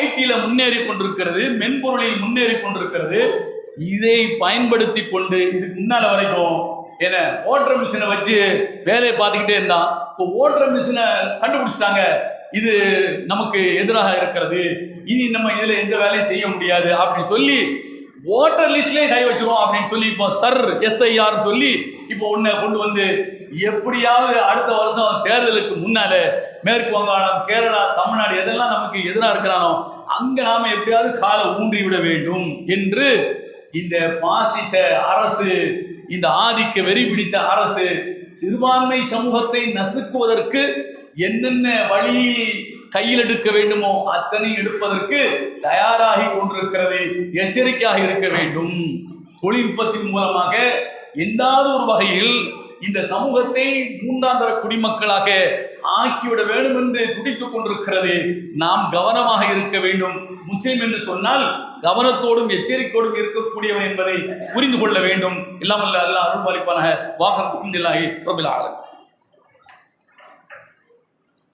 S1: ஐடியில் முன்னேறி கொண்டிருக்கிறது, மென்பொருளில் முன்னேறி கொண்டிருக்கிறது.
S2: இதை பயன்படுத்தி கொண்டு இதுக்கு முன்னால வரைக்கும் என்ன ஓட்டர் மிஷினை வச்சு வேலையை பார்த்துக்கிட்டே இருந்தான். இப்போ ஓட்டர் மிஷினை கண்டுபிடிச்சிட்டாங்க, இது நமக்கு எதிராக இருக்கிறது, இனி நம்ம இதுல எந்த வேலையும் செய்ய முடியாது அப்படின்னு சொல்லி ஓட்டர் லிஸ்ட்லயே கை வச்சிரும் அப்படின்னு சொல்லி இப்போ SIR சொல்லி இப்போ உன்னை கொண்டு வந்து எப்படியாவது அடுத்த வருஷம் தேர்தலுக்கு முன்னால மேற்கு வங்காளம், கேரளா, தமிழ்நாடு எதெல்லாம் நமக்கு எதிராக இருக்கிறானோ அங்க நாம எப்படியாவது காலை ஊன்றி விட வேண்டும் என்று இந்த பாசிச அரசு, இந்த ஆதிக்க வெறி பிடித்த அரசு சிறுபான்மை சமூகத்தை நசுக்குவதற்கு என்னென்ன வழி கையில் எடுக்க வேண்டுமோ அத்தனை எடுப்பதற்கு தயாராகி கொண்டிருக்கிறது. எச்சரிக்கையாக இருக்க வேண்டும். தொழில்நுட்பத்தின் மூலமாக எந்தாவது ஒரு வகையில் இந்த சமூகத்தை மூன்றாந்தர குடிமக்களாக ஆக்கிவிட வேண்டும் என்று துடித்துக் கொண்டிருக்கிறது. நாம் கவனமாக இருக்க வேண்டும். முஸ்லிம் என்று சொன்னால் கவனத்தோடும் எச்சரிக்கையோடும் இருக்கக்கூடியவன் என்பதை புரிந்து கொள்ள வேண்டும். இல்லாமல் அல்லாஹ் அருள் பாலிப்பானாக. வாஹர் அல்ஹம்துலில்லாஹி ரப்பில் ஆலமீன்.